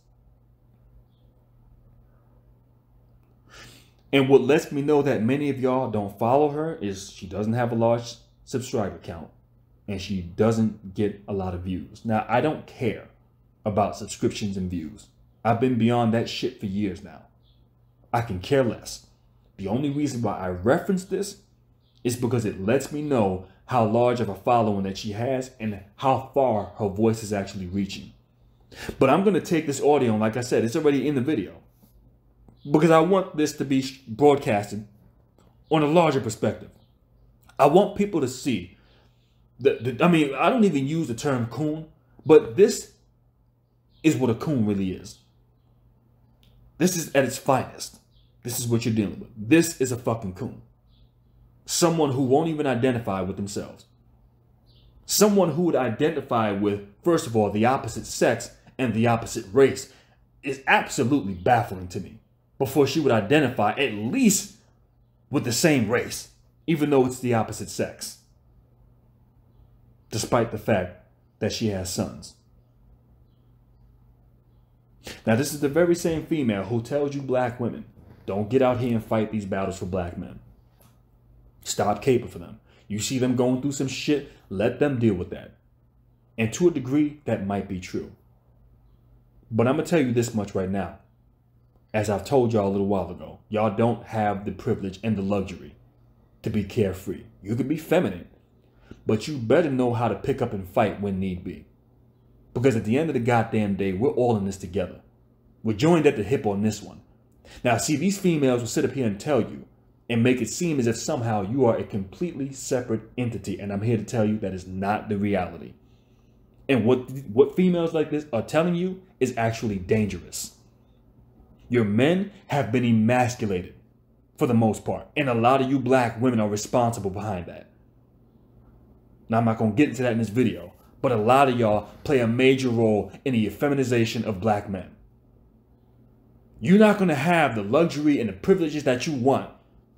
Speaker 2: And what lets me know that many of y'all don't follow her is she doesn't have a large subscriber count and she doesn't get a lot of views. Now, I don't care about subscriptions and views. I've been beyond that shit for years now. I can care less. The only reason why I reference this is because it lets me know how large of a following that she has and how far her voice is actually reaching. But I'm going to take this audio, and like I said, it's already in the video, because I want this to be broadcasted on a larger perspective. I want people to see I mean, I don't even use the term coon, but this is what a coon really is. This is at its finest. This is what you're dealing with. This is a fucking coon. Someone who won't even identify with themselves. Someone who would identify with, first of all, the opposite sex and the opposite race is absolutely baffling to me. Before she would identify at least with the same race, even though it's the opposite sex. Despite the fact that she has sons. Now, this is the very same female who tells you black women, don't get out here and fight these battles for black men. Stop caping for them. You see them going through some shit, let them deal with that. And to a degree, that might be true. But I'm going to tell you this much right now. As I've told y'all a little while ago, y'all don't have the privilege and the luxury to be carefree. You can be feminine, but you better know how to pick up and fight when need be. Because at the end of the goddamn day, we're all in this together. We're joined at the hip on this one. Now, see, these females will sit up here and tell you and make it seem as if somehow you are a completely separate entity. And I'm here to tell you that is not the reality. And what females like this are telling you is actually dangerous. Your men have been emasculated for the most part. And a lot of you black women are responsible behind that. Now, I'm not going to get into that in this video, but a lot of y'all play a major role in the effeminization of black men. You're not going to have the luxury and the privileges that you want.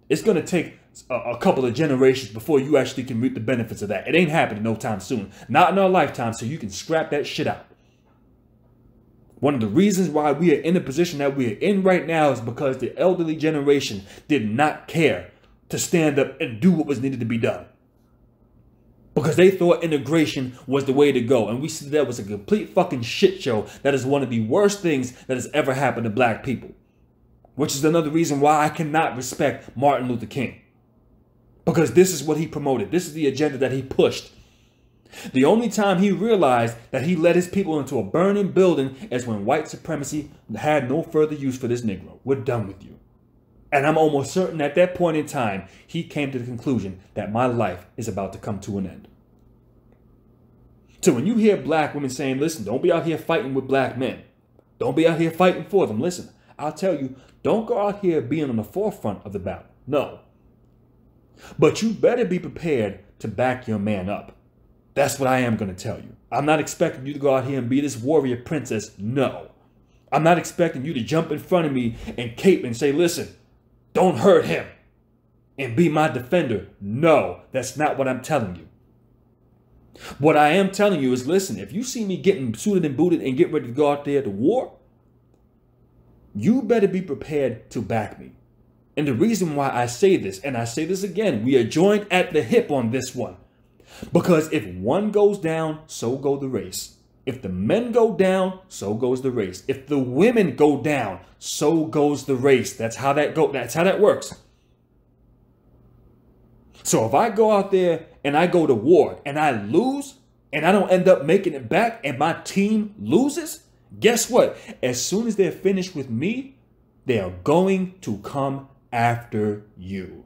Speaker 2: It's going to take a couple of generations before you actually can reap the benefits of that. It ain't happening no time soon. Not in our lifetime, so you can scrap that shit out. One of the reasons why we are in the position that we are in right now is because the elderly generation did not care to stand up and do what was needed to be done. Because they thought integration was the way to go. And we see that was a complete fucking shit show. That is one of the worst things that has ever happened to black people. Which is another reason why I cannot respect Martin Luther King. Because this is what he promoted. This is the agenda that he pushed. The only time he realized that he led his people into a burning building is when white supremacy had no further use for this Negro. We're done with you. And I'm almost certain at that point in time, he came to the conclusion that my life is about to come to an end. So when you hear black women saying, listen, don't be out here fighting with black men. Don't be out here fighting for them. Listen, I'll tell you, don't go out here being on the forefront of the battle. No. But you better be prepared to back your man up. That's what I am going to tell you. I'm not expecting you to go out here and be this warrior princess. No. I'm not expecting you to jump in front of me and cape and say, listen, don't hurt him and be my defender. No, that's not what I'm telling you. What I am telling you is, listen, if you see me getting suited and booted and get ready to go out there to war, you better be prepared to back me. And the reason why I say this, and I say this again, we are joined at the hip on this one. Because if one goes down, so go the race. If the men go down, so goes the race. If the women go down, so goes the race. That's how that goes. That's how that works. So if I go out there and I go to war and I lose and I don't end up making it back and my team loses, guess what? As soon as they're finished with me, they are going to come after you.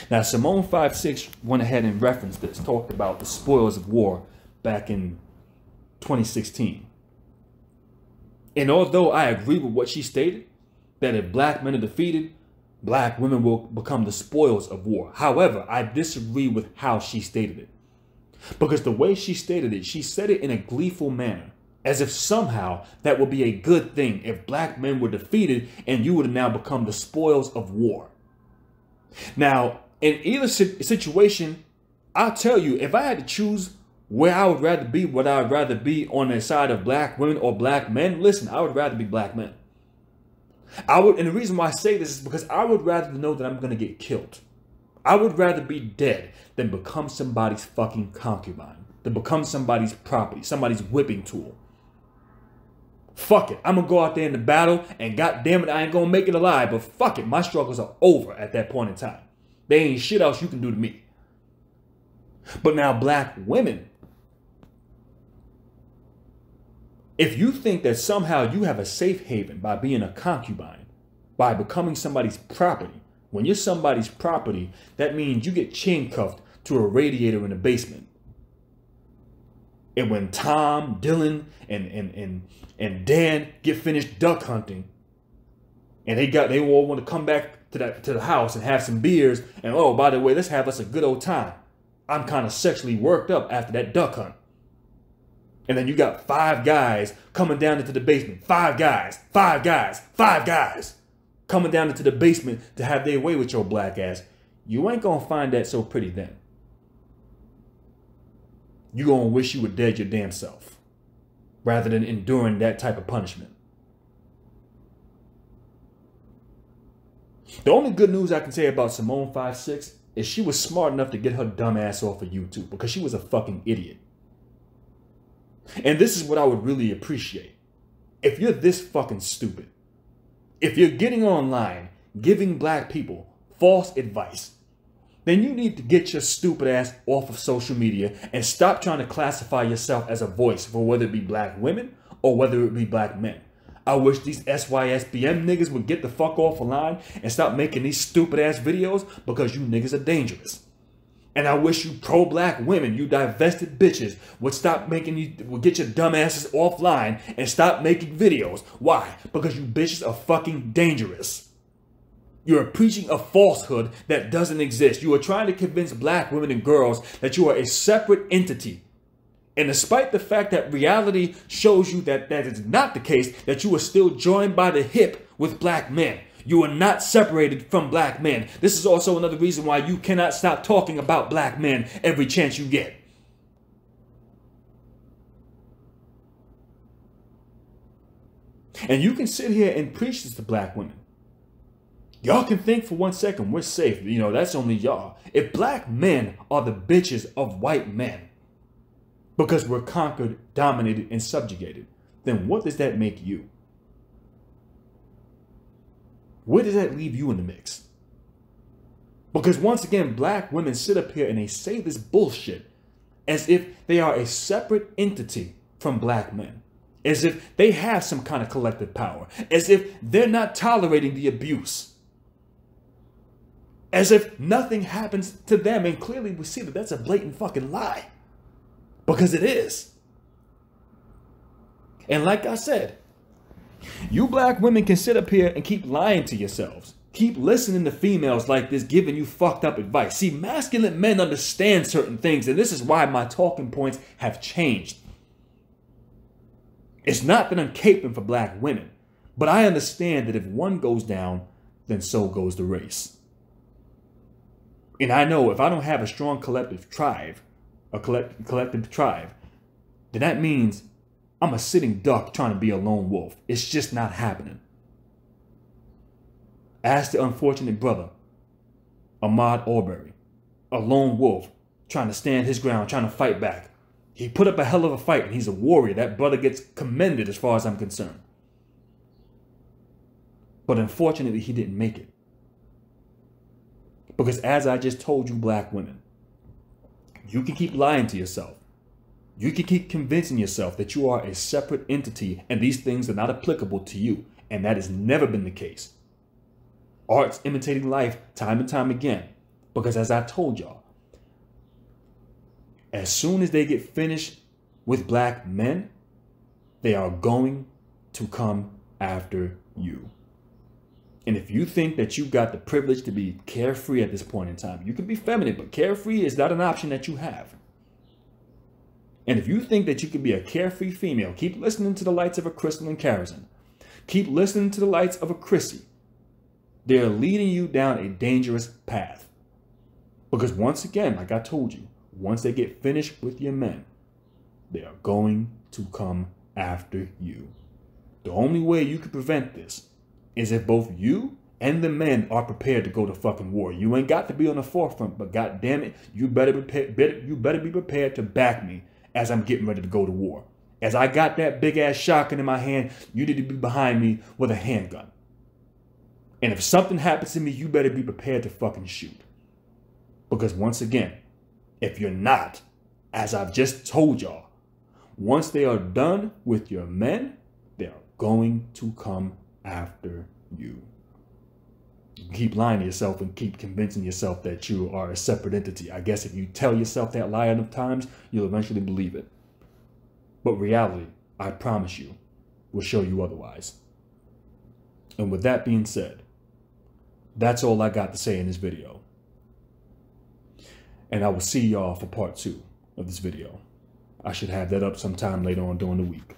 Speaker 2: Now, Simone 5'6" went ahead and referenced this, talked about the spoils of war back in 2016. And although I agree with what she stated, that if black men are defeated, black women will become the spoils of war. However, I disagree with how she stated it. Because the way she stated it, she said it in a gleeful manner, as if somehow that would be a good thing if black men were defeated and you would have now become the spoils of war. Now, in either situation, I'll tell you, if I had to choose where I would rather be, would I rather be on the side of black women or black men? Listen, I would rather be black men. And the reason why I say this is because I would rather know that I'm going to get killed. I would rather be dead than become somebody's fucking concubine, than become somebody's property, somebody's whipping tool. Fuck it. I'm going to go out there in the battle and goddamn it, I ain't going to make it alive. But fuck it. My struggles are over at that point in time. There ain't shit else you can do to me. But now black women, if you think that somehow you have a safe haven by being a concubine, by becoming somebody's property, when you're somebody's property, that means you get chain cuffed to a radiator in the basement. And when Tom, Dylan, and Dan get finished duck hunting, and they all want to come back to the house and have some beers, and oh, by the way, let's have us a good old time. I'm kind of sexually worked up after that duck hunt. And then you got 5 guys coming down into the basement. 5 guys coming down into the basement to have their way with your black ass. You ain't gonna find that so pretty then. You gonna wish you were dead your damn self, rather than enduring that type of punishment. The only good news I can say about Simone 5'6" is she was smart enough to get her dumb ass off of YouTube because she was a fucking idiot. And this is what I would really appreciate. If you're this fucking stupid, if you're getting online, giving black people false advice, then you need to get your stupid ass off of social media and stop trying to classify yourself as a voice for whether it be black women or whether it be black men. I wish these SYSBM niggas would get the fuck off the line and stop making these stupid ass videos because you niggas are dangerous. And I wish you pro-black women, you divested bitches, would get your dumb asses offline and stop making videos. Why? Because you bitches are fucking dangerous. You are preaching a falsehood that doesn't exist. You are trying to convince black women and girls that you are a separate entity. And despite the fact that reality shows you that that is not the case, that you are still joined by the hip with black men. You are not separated from black men. This is also another reason why you cannot stop talking about black men every chance you get. And you can sit here and preach this to black women. Y'all can think for 1 second, we're safe. You know, that's only y'all. If black men are the bitches of white men because we're conquered, dominated, and subjugated, then what does that make you? Where does that leave you in the mix? Because once again, black women sit up here and they say this bullshit as if they are a separate entity from black men. As if they have some kind of collective power. As if they're not tolerating the abuse. As if nothing happens to them. And clearly we see that that's a blatant fucking lie. Because it is. And like I said, you black women can sit up here and keep lying to yourselves. Keep listening to females like this giving you fucked up advice. See, masculine men understand certain things, and this is why my talking points have changed. It's not that I'm caping for black women, but I understand that if one goes down, then so goes the race. And I know if I don't have a strong collective tribe, then that means I'm a sitting duck trying to be a lone wolf. It's just not happening. Ask the unfortunate brother, Ahmaud Arbery, a lone wolf trying to stand his ground, trying to fight back. He put up a hell of a fight and he's a warrior. That brother gets commended as far as I'm concerned. But unfortunately, he didn't make it. Because as I just told you, black women, you can keep lying to yourself. You can keep convincing yourself that you are a separate entity and these things are not applicable to you. And that has never been the case. Art's imitating life time and time again. Because as I told y'all, as soon as they get finished with black men, they are going to come after you. And if you think that you got the privilege to be carefree at this point in time, you can be feminine, but carefree is not an option that you have. And if you think that you can be a carefree female, keep listening to the lights of a Crystal and Karazin. Keep listening to the lights of a Chrissy. They're leading you down a dangerous path. Because once again, like I told you, once they get finished with your men, they are going to come after you. The only way you can prevent this is if both you and the men are prepared to go to fucking war. You ain't got to be on the forefront, but god damn it, you better be prepared to back me as I'm getting ready to go to war. As I got that big ass shotgun in my hand, you need to be behind me with a handgun. And if something happens to me, you better be prepared to fucking shoot. Because once again, if you're not, as I've just told y'all, once they are done with your men, they are going to come after you. You keep lying to yourself and keep convincing yourself that you are a separate entity. I guess if you tell yourself that lie enough times, you'll eventually believe it. But reality, I promise you, will show you otherwise. And with that being said, that's all I got to say in this video. And I will see y'all for part 2 of this video. I should have that up sometime later on during the week.